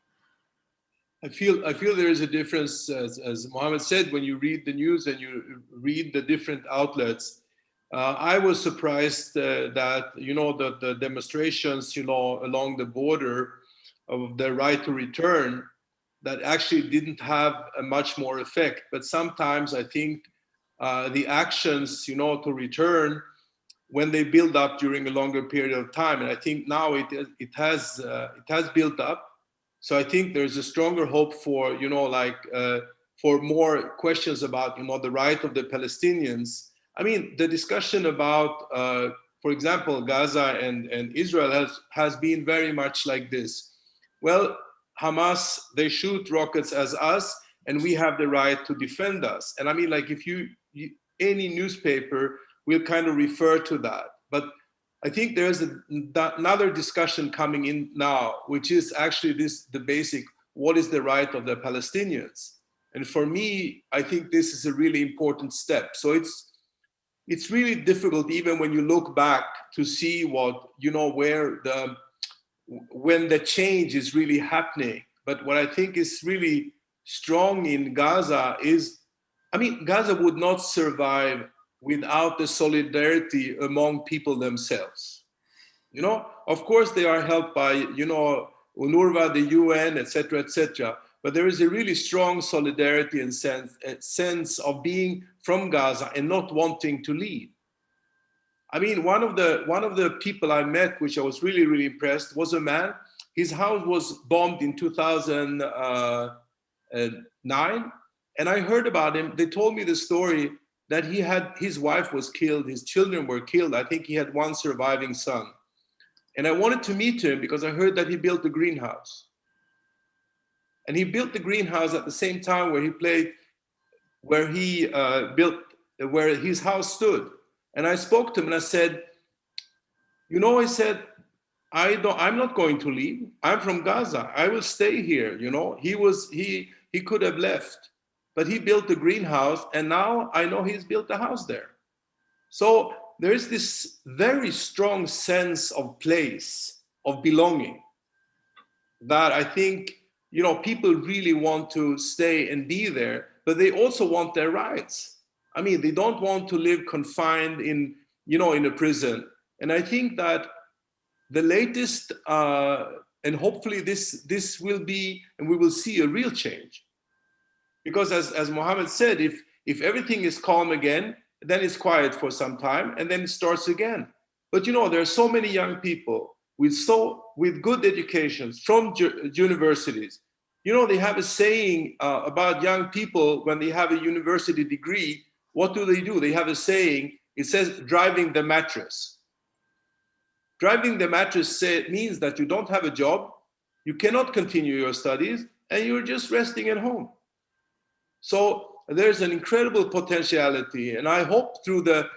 I feel there is a difference, as Mohammed said, when you read the news and you read the different outlets. I was surprised that, the demonstrations, along the border of the right to return, that actually didn't have a much more effect. But sometimes I think the actions, to return, when they build up during a longer period of time, and I think now it has built up. So I think there's a stronger hope for, for more questions about, the right of the Palestinians. I mean, the discussion about, for example, Gaza and Israel has been very much like this. Well, Hamas, they shoot rockets as us, and we have the right to defend us. And I mean, like, if any newspaper will kind of refer to that. But I think there's another discussion coming in now, which is actually the basic, what is the right of the Palestinians? And for me, I think this is a really important step. So it's really difficult, even when you look back, to see what, when the change is really happening. But what I think is really strong in Gaza is, Gaza would not survive without the solidarity among people themselves. You know, of course they are helped by, you know, UNRWA, the UN, etc., etc. But there is a really strong solidarity and sense of being from Gaza and not wanting to leave. I mean, one of the people I met, which I was really, really impressed, was a man. His house was bombed in 2009, and I heard about him. They told me the story that his wife was killed, his children were killed. I think he had one surviving son. And I wanted to meet him because I heard that he built a greenhouse. And he built the greenhouse at the same time where his house stood. And I spoke to him and I said, you know, I said, I'm not going to leave. I'm from Gaza. I will stay here. You know, he could have left, but he built a greenhouse, and now I know he's built a house there. So there is this very strong sense of place, of belonging, that I think, you know, people really want to stay and be there, but they also want their rights. I mean, they don't want to live confined in, you know, in a prison. And I think that the latest, and hopefully this will be, and we will see a real change. Because as Mohammed said, if everything is calm again, then it's quiet for some time, and then it starts again. But you know, there are so many young people with good educations from universities. You know, they have a saying about young people when they have a university degree. What do? They have a saying. It says, driving the mattress. Driving the mattress means that you don't have a job, you cannot continue your studies, and you're just resting at home. So there's an incredible potentiality, and I hope through the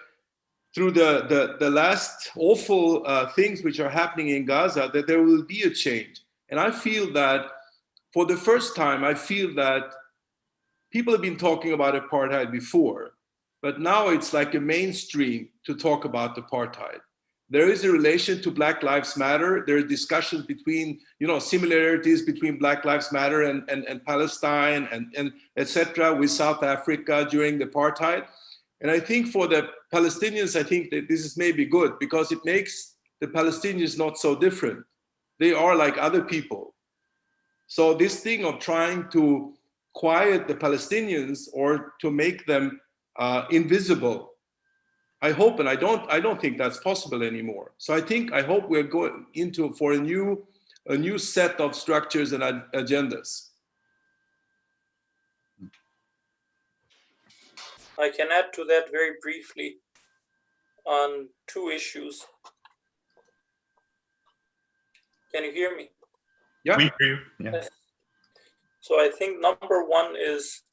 last awful things which are happening in Gaza, that there will be a change. And I feel that for the first time, I feel that people have been talking about apartheid before, but now it's like a mainstream to talk about apartheid. There is a relation to Black Lives Matter. There are discussions between, you know, similarities between Black Lives Matter and Palestine and etc. with South Africa during the apartheid. And I think for the Palestinians, I think that this is maybe good because it makes the Palestinians not so different. They are like other people. So this thing of trying to quiet the Palestinians or to make them invisible, I hope, and I don't think that's possible anymore. So I hope we're going for a new set of structures and agendas. I can add to that very briefly on two issues. Can you hear me? Yeah. We hear you. Yeah. So I think number one is,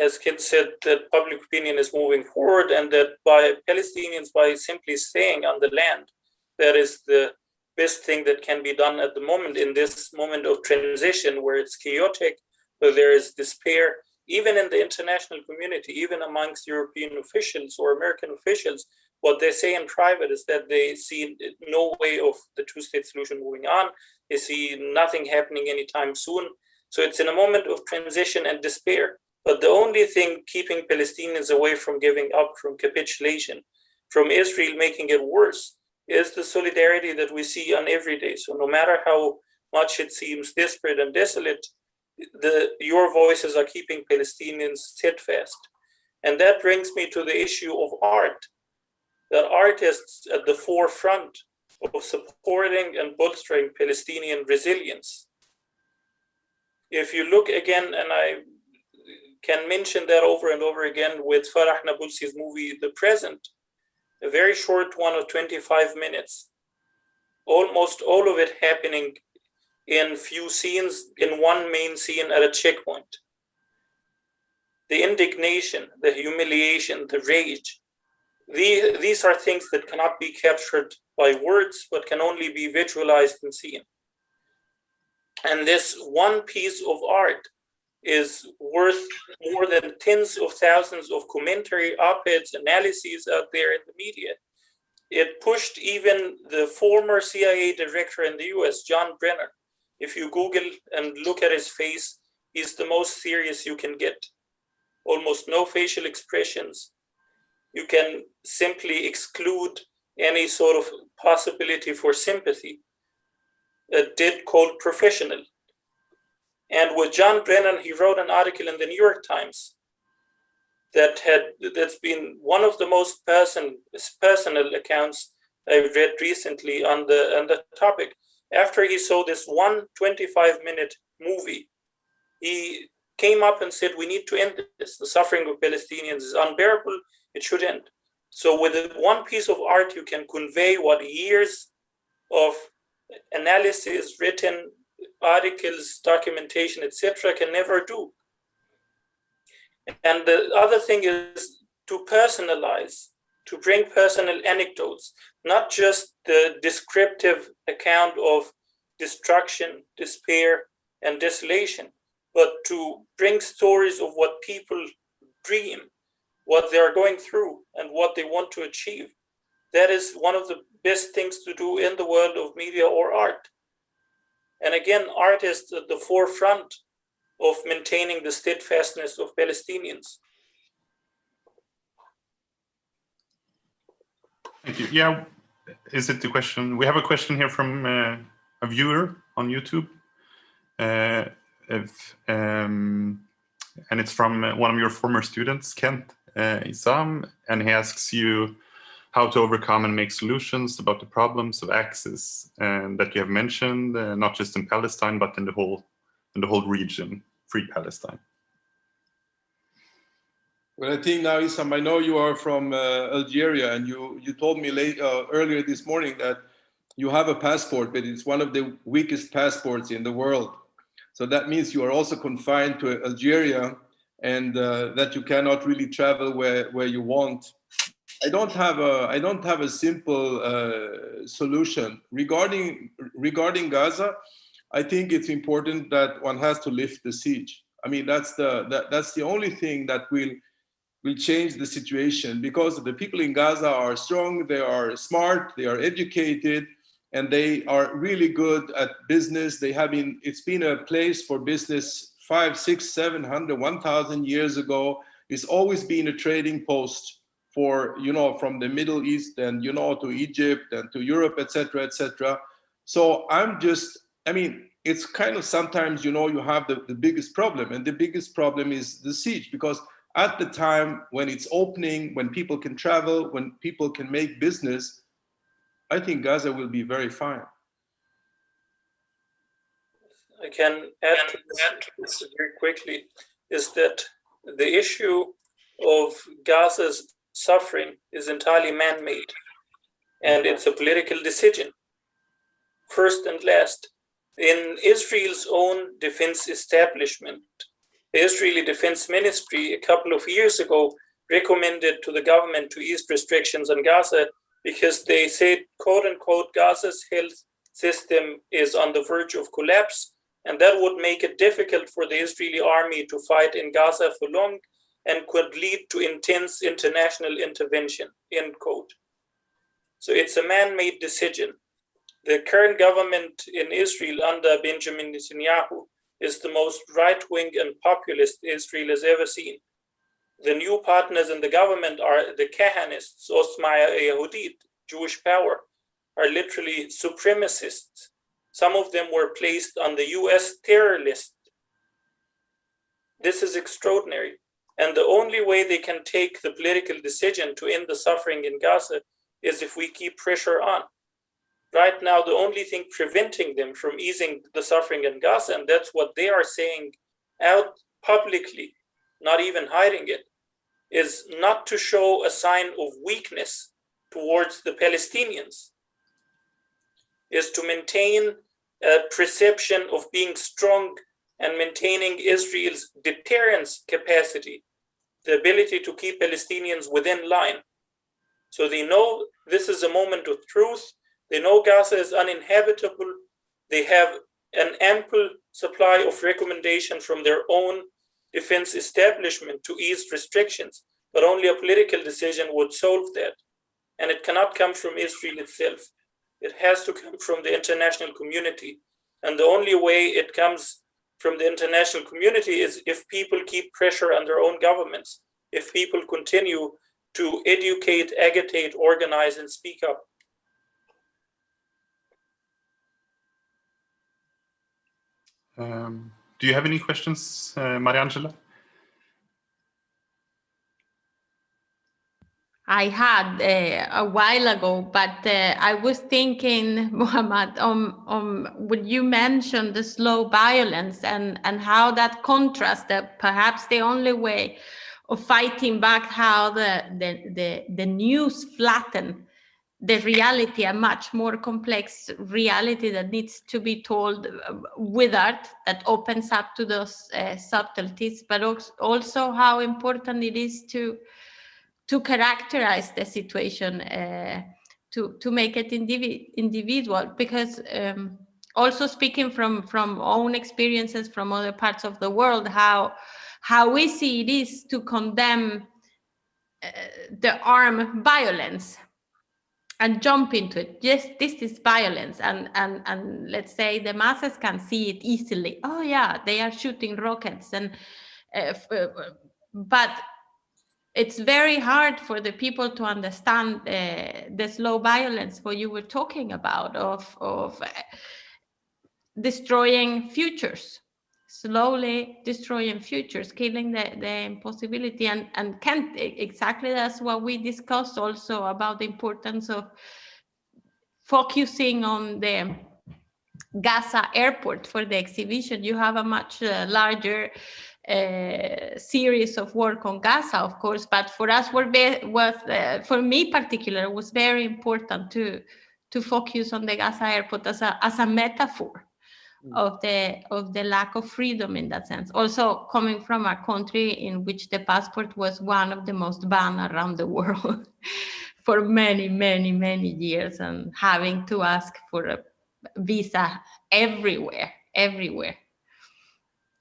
as Kent said, that public opinion is moving forward, and that by Palestinians, by simply staying on the land, that is the best thing that can be done at the moment, in this moment of transition where it's chaotic, where there is despair, even in the international community, even amongst European officials or American officials. What they say in private is that they see no way of the two-state solution moving on. They see nothing happening anytime soon. So it's in a moment of transition and despair. But the only thing keeping Palestinians away from giving up, from capitulation, from Israel making it worse, is the solidarity that we see on every day. So no matter how much it seems desperate and desolate, your voices are keeping Palestinians steadfast. And that brings me to the issue of art. That artists at the forefront of supporting and bolstering Palestinian resilience. If you look again, and I can mention that over and over again with Farah Nabulsi's movie, The Present, a very short one of 25 minutes, almost all of it happening in few scenes, in one main scene at a checkpoint. The indignation, the humiliation, the rage, these are things that cannot be captured by words, but can only be visualized and seen. And this one piece of art is worth more than tens of thousands of commentary, op-eds, analyses out there in the media. It pushed even the former CIA director in the US, John Brennan. If you Google and look at his face, he's the most serious you can get. Almost no facial expressions. you can simply exclude any sort of possibility for sympathy. Did quote professional. And with John Brennan, he wrote an article in the New York Times that's been one of the most personal accounts I read recently on the topic. After he saw this one 25-minute movie, he came up and said, we need to end this. The suffering of Palestinians is unbearable. It should end. So with one piece of art, you can convey what years of analysis, written articles, documentation, etc. can never do. And the other thing is to personalize, to bring personal anecdotes, not just the descriptive account of destruction, despair, and desolation, but to bring stories of what people dream, what they are going through, and what they want to achieve. That is one of the best things to do in the world of media or art. And again, art is at the forefront of maintaining the steadfastness of Palestinians. Thank you. Yeah, is it the question? We have a question here from a viewer on YouTube. And it's from one of your former students, Kent Isam, and he asks you how to overcome and make solutions about the problems of access that you have mentioned, not just in Palestine, but in the whole region, Free Palestine. Well, I think now, Isam, I know you are from Algeria, and you told me earlier this morning that you have a passport, but it's one of the weakest passports in the world. So that means you are also confined to Algeria, and that you cannot really travel where you want. I don't have a simple solution regarding Gaza. I think it's important that one has to lift the siege. I mean, that's the only thing that will change the situation, because the people in Gaza are strong, they are smart, they are educated, and they are really good at business. It's been a place for business 500, 600, 700, 1,000 years ago. It's always been a trading post for, from the Middle East and, to Egypt and to Europe, etc., etc. So it's kind of sometimes, you have the biggest problem, and the biggest problem is the siege, because at the time when it's opening, when people can travel, when people can make business, I think Gaza will be very fine. I can add to this very quickly, is that the issue of Gaza's suffering is entirely man-made, and it's a political decision. First and last, in Israel's own defense establishment, the Israeli Defense Ministry a couple of years ago recommended to the government to ease restrictions on Gaza because they said, quote unquote, Gaza's health system is on the verge of collapse, and that would make it difficult for the Israeli army to fight in Gaza for long and could lead to intense international intervention, end quote. So it's a man-made decision. The current government in Israel under Benjamin Netanyahu is the most right-wing and populist Israel has ever seen. The new partners in the government are the Kahanists, Osmaya Yehudit, Jewish power, are literally supremacists. Some of them were placed on the US terror list. This is extraordinary. And the only way they can take the political decision to end the suffering in Gaza is if we keep pressure on. Right now, the only thing preventing them from easing the suffering in Gaza, and that's what they are saying out publicly, not even hiding it, is not to show a sign of weakness towards the Palestinians, is to maintain a perception of being strong and maintaining Israel's deterrence capacity, the ability to keep Palestinians within line. So they know this is a moment of truth. They know Gaza is uninhabitable. They have an ample supply of recommendation from their own defense establishment to ease restrictions, but only a political decision would solve that. And it cannot come from Israel itself. It has to come from the international community. And the only way it comes from the international community is if people keep pressure on their own governments, if people continue to educate, agitate, organize, and speak up. Do you have any questions, Mariangela? I had a while ago, but I was thinking, Mohammed, when you mentioned the slow violence and how that contrast, that perhaps the only way of fighting back, how the news flatten the reality, a much more complex reality that needs to be told with art, that opens up to those subtleties, but also how important it is to characterize the situation, to make it individual, because also speaking from own experiences from other parts of the world, how easy it is to condemn the armed violence and jump into it. Yes, this is violence, and let's say the masses can see it easily. Oh yeah, they are shooting rockets, and but it's very hard for the people to understand the slow violence what you were talking about, of destroying futures, slowly destroying futures, killing the impossibility. And Kent, exactly that's what we discussed also, about the importance of focusing on the Gaza airport for the exhibition. You have a much larger series of work on Gaza, of course, but for us, for me particular, was very important to focus on the Gaza airport as a metaphor of the lack of freedom in that sense. Also coming from a country in which the passport was one of the most banned around the world for many, many, many years, and having to ask for a visa everywhere.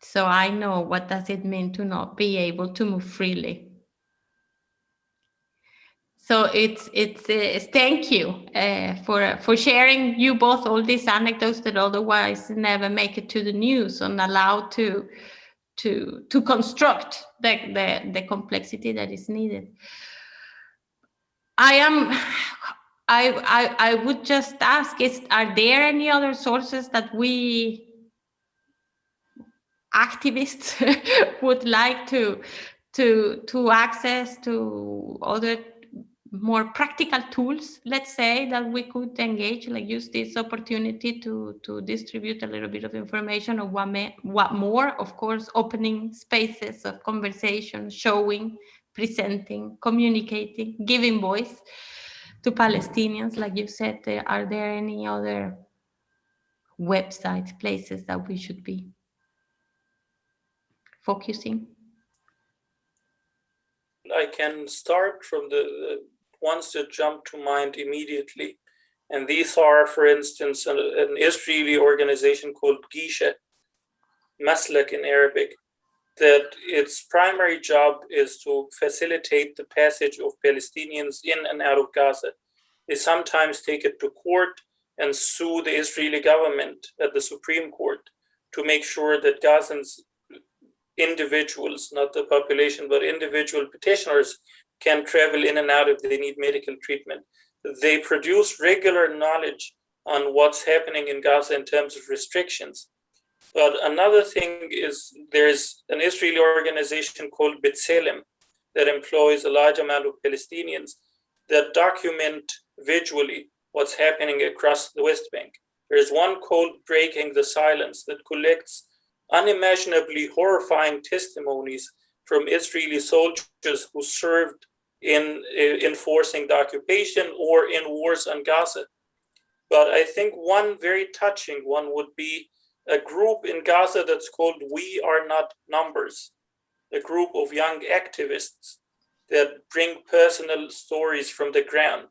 So I know what does it mean to not be able to move freely. So it's thank you for sharing, you both, all these anecdotes that otherwise never make it to the news, and allowed to construct the complexity that is needed. I would just ask, are there any other sources that we activists would like to access, to other more practical tools, let's say, that we could engage, like use this opportunity to distribute a little bit of information of what more, of course, opening spaces of conversation, showing, presenting, communicating, giving voice to Palestinians, like you said. Are there any other websites, places that we should be focusing? I can start from the ones that jump to mind immediately. And these are, for instance, an Israeli organization called Gisha, Maslak in Arabic, that its primary job is to facilitate the passage of Palestinians in and out of Gaza. They sometimes take it to court and sue the Israeli government at the Supreme Court to make sure that Gazans, individuals, not the population, but individual petitioners, can travel in and out if they need medical treatment. They produce regular knowledge on what's happening in Gaza in terms of restrictions. But another thing is, there's an Israeli organization called B'Tselem that employs a large amount of Palestinians that document visually what's happening across the West Bank. There's one called Breaking the Silence that collects unimaginably horrifying testimonies from Israeli soldiers who served in enforcing the occupation or in wars on Gaza. But I think one very touching one would be a group in Gaza that's called We Are Not Numbers, a group of young activists that bring personal stories from the ground.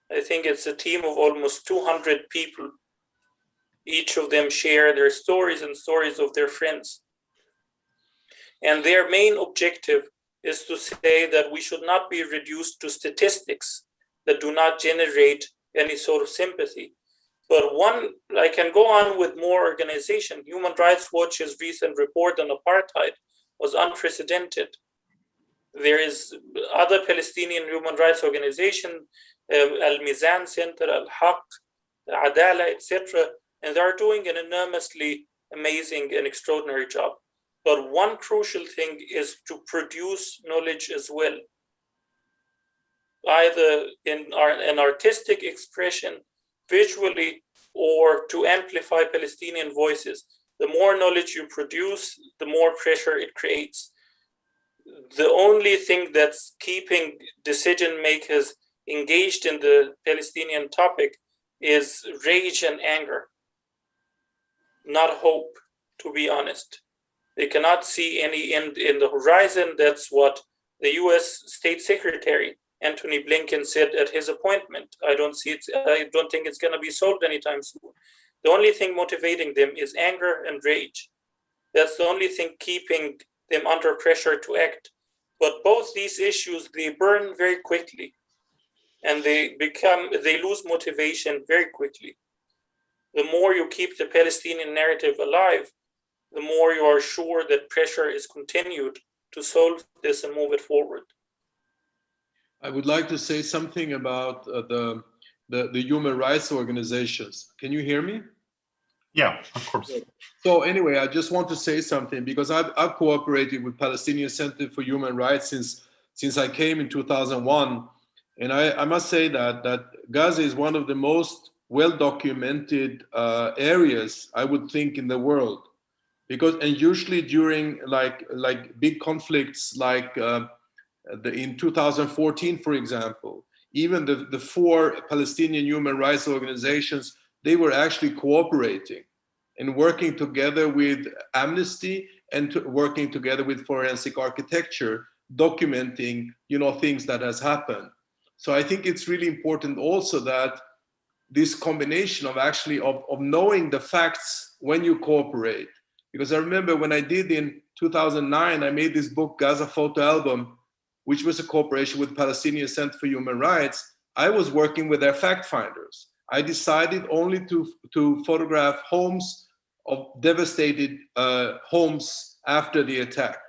I think it's a team of almost 200 people. Each of them share their stories and stories of their friends. And their main objective is to say that we should not be reduced to statistics that do not generate any sort of sympathy. But one, I can go on with more organization. Human Rights Watch's recent report on apartheid was unprecedented. There is other Palestinian human rights organization, Al-Mizan Center, Al-Haq, Adala, etc., and they are doing an enormously amazing and extraordinary job. But one crucial thing is to produce knowledge as well, either in an artistic expression, visually, or to amplify Palestinian voices. The more knowledge you produce, the more pressure it creates. The only thing that's keeping decision makers engaged in the Palestinian topic is rage and anger, not hope, to be honest. They cannot see any end in the horizon. That's what the US State Secretary Antony Blinken said at his appointment. I don't think it's going to be solved anytime soon. The only thing motivating them is anger and rage. That's the only thing keeping them under pressure to act. But both these issues, they burn very quickly, and they lose motivation very quickly. The more you keep the Palestinian narrative alive, the more you are sure that pressure is continued to solve this and move it forward. I would like to say something about the human rights organizations. Can you hear me? Yeah, of course. So anyway, I just want to say something because I've cooperated with Palestinian Center for Human Rights since I came in 2001. And I must say that Gaza is one of the most well-documented areas, I would think, in the world. And usually during like big conflicts like in 2014, for example, even the 4 Palestinian human rights organizations, they were actually cooperating and working together with Amnesty and working together with forensic architecture, documenting, things that has happened. So I think it's really important also that this combination of actually of knowing the facts when you cooperate. Because I remember when I did in 2009, I made this book, Gaza Photoalbum, which was a cooperation with Palestinian Center for Human Rights. I was working with their fact finders. I decided only to photograph homes of devastated homes after the attack.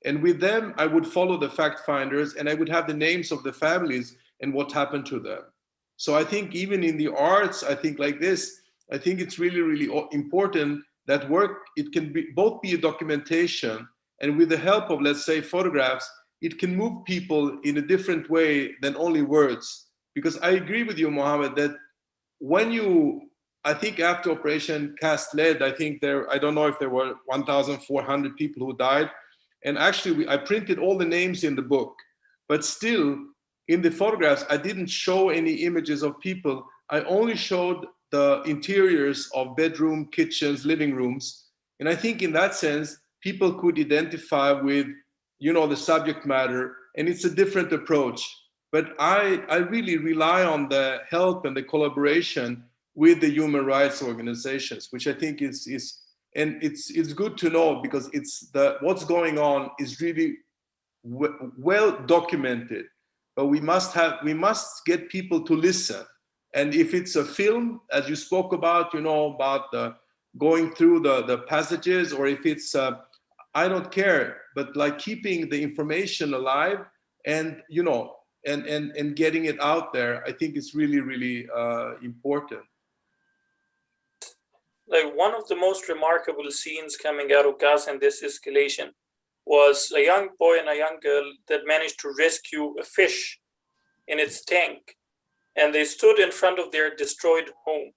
And with them, I would follow the fact finders and I would have the names of the families and what happened to them. So I think even in the arts, I think like this, I think it's really, really important that it can both be a documentation, and with the help of, let's say, photographs, it can move people in a different way than only words. Because I agree with you, Mohammed, that I think after Operation Cast Lead, I don't know if there were 1,400 people who died. And actually, I printed all the names in the book, but still in the photographs, I didn't show any images of people. I only showed the interiors of bedroom, kitchens, living rooms. And I think in that sense, people could identify with, the subject matter, and it's a different approach. But I really rely on the help and the collaboration with the human rights organizations, which I think is it's good to know, because what's going on is really well documented. But we must get people to listen. And if it's a film, as you spoke about, about going through the passages, or if it's, I don't care, but like keeping the information alive and, and getting it out there, I think is really, really important. Like one of the most remarkable scenes coming out of Gaza in this escalation was a young boy and a young girl that managed to rescue a fish in its tank. And they stood in front of their destroyed home.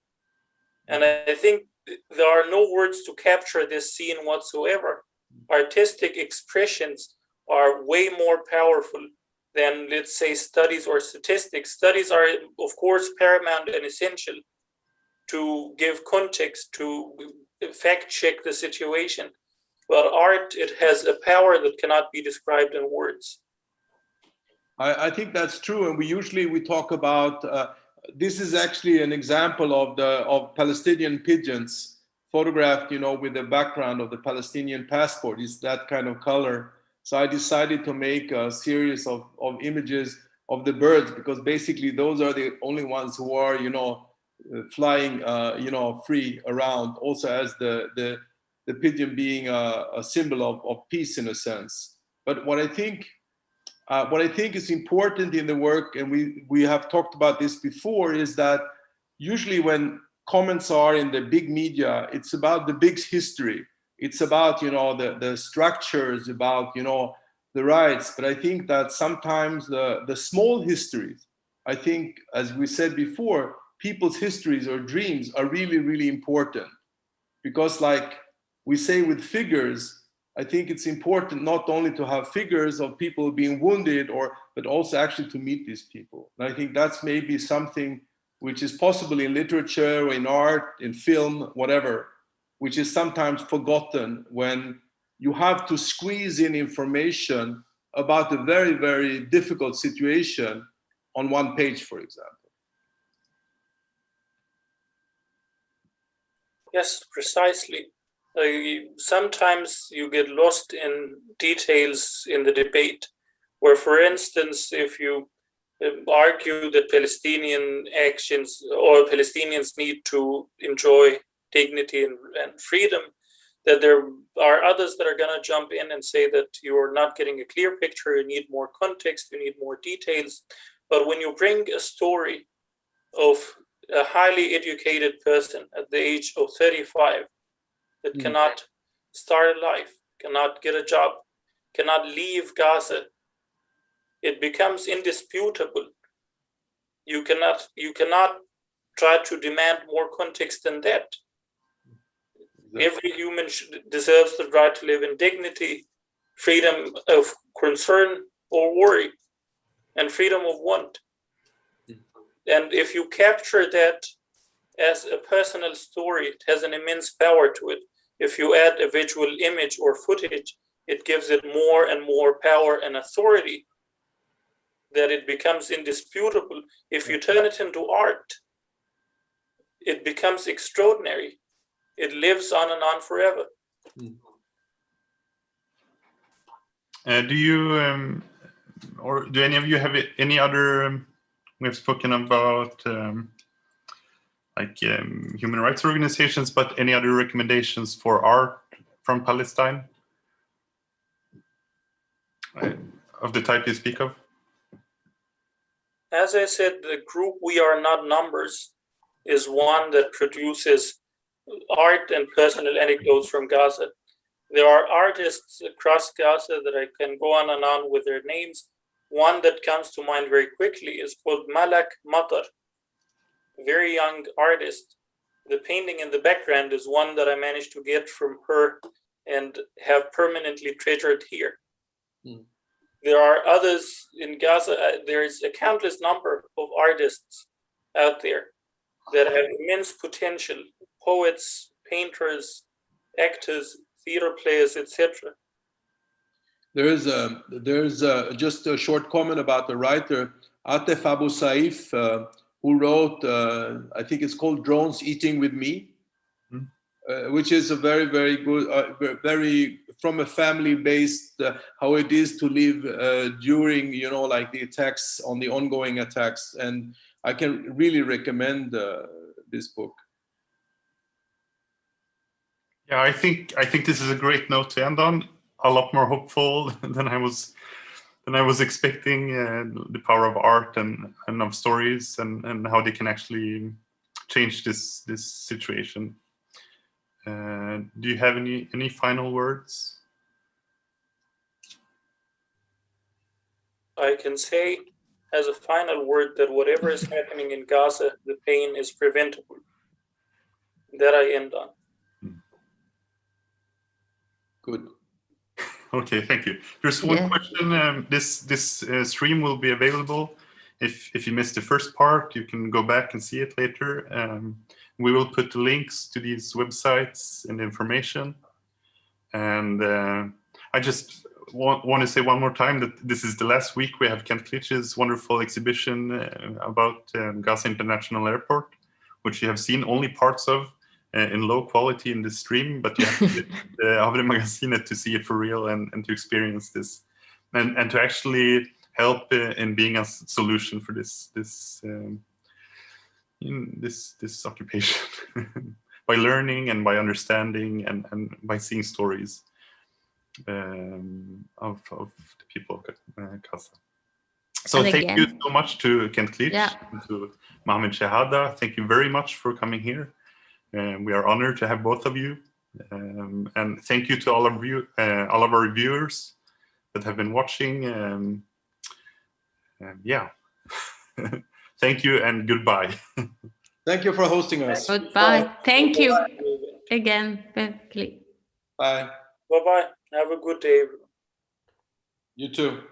And I think there are no words to capture this scene whatsoever. Artistic expressions are way more powerful than, let's say, studies or statistics. Studies are, of course, paramount and essential to give context, to fact check the situation. But art, it has a power that cannot be described in words. I think that's true, and we talk about this is actually an example of Palestinian pigeons photographed, with the background of the Palestinian passport. It's that kind of color. So I decided to make a series of images of the birds, because basically those are the only ones who are, flying, free around. Also, as the pigeon being a symbol of peace in a sense. But what I think what I think is important in the work, and we have talked about this before, is that usually when comments are in the big media, it's about the big history. It's about, the structures, about, the rights. But I think that sometimes the small histories, I think, as we said before, people's histories or dreams are really, really important. Because like we say with figures, I think it's important not only to have figures of people being wounded, but also actually to meet these people. And I think that's maybe something which is possible in literature, or in art, in film, whatever, which is sometimes forgotten when you have to squeeze in information about a very, very difficult situation on one page, for example. Yes, precisely. Sometimes you get lost in details in the debate, where, for instance, if you argue that Palestinian actions or Palestinians need to enjoy dignity and freedom, that there are others that are going to jump in and say that you're not getting a clear picture, you need more context, you need more details. But when you bring a story of a highly educated person at the age of 35 that cannot start a life, cannot get a job, cannot leave Gaza, it becomes indisputable. You cannot try to demand more context than that. Every human deserves the right to live in dignity, freedom of concern or worry, and freedom of want. And if you capture that as a personal story, it has an immense power to it. If you add a visual image or footage, it gives it more and more power and authority, that it becomes indisputable. If you turn it into art, it becomes extraordinary. It lives on and on forever. Do you, or do any of you have any other, we've spoken about human rights organizations, but any other recommendations for art from Palestine of the type you speak of? As I said, the group We Are Not Numbers is one that produces art and personal anecdotes from Gaza. There are artists across Gaza that I can go on and on with their names. One that comes to mind very quickly is called Malak Matar, a very young artist. The painting in the background is one that I managed to get from her and have permanently treasured here. There are others in Gaza. There is a countless number of artists out there that have immense potential: poets, painters, actors, theater players, etc. There's just a short comment about the writer Atef Abu Saif, who wrote, I think it's called Drones Eating with Me, which is a very, very good, very from a family-based, how it is to live during, like the attacks, on the ongoing attacks. And I can really recommend this book. Yeah, I think this is a great note to end on. A lot more hopeful than I was expecting. The power of art and of stories and how they can actually change this situation. Do you have any final words? I can say as a final word that whatever is happening in Gaza, the pain is preventable. That I end on. Good. Okay, thank you. There's one question. This stream will be available. If you missed the first part, you can go back and see it later. We will put the links to these websites and information. And I just want to say one more time that this is the last week we have Kent Klich's wonderful exhibition about Gaza International Airport, which you have seen only parts of in low quality in the stream, but you have to get the Havremagasinet to see it for real and to experience this, and to actually help in being a solution for this occupation by learning and by understanding and by seeing stories. the people of Gaza. So And thank again, you so much to Kent Klich and to Mohammed Shehada. Thank you very much for coming here. We are honored to have both of you. And thank you to all of you, all of our viewers that have been watching. Yeah. Thank you and goodbye. Thank you for hosting us. Goodbye. Thank you again, Klich. Bye. Bye-bye. Have a good day. You too.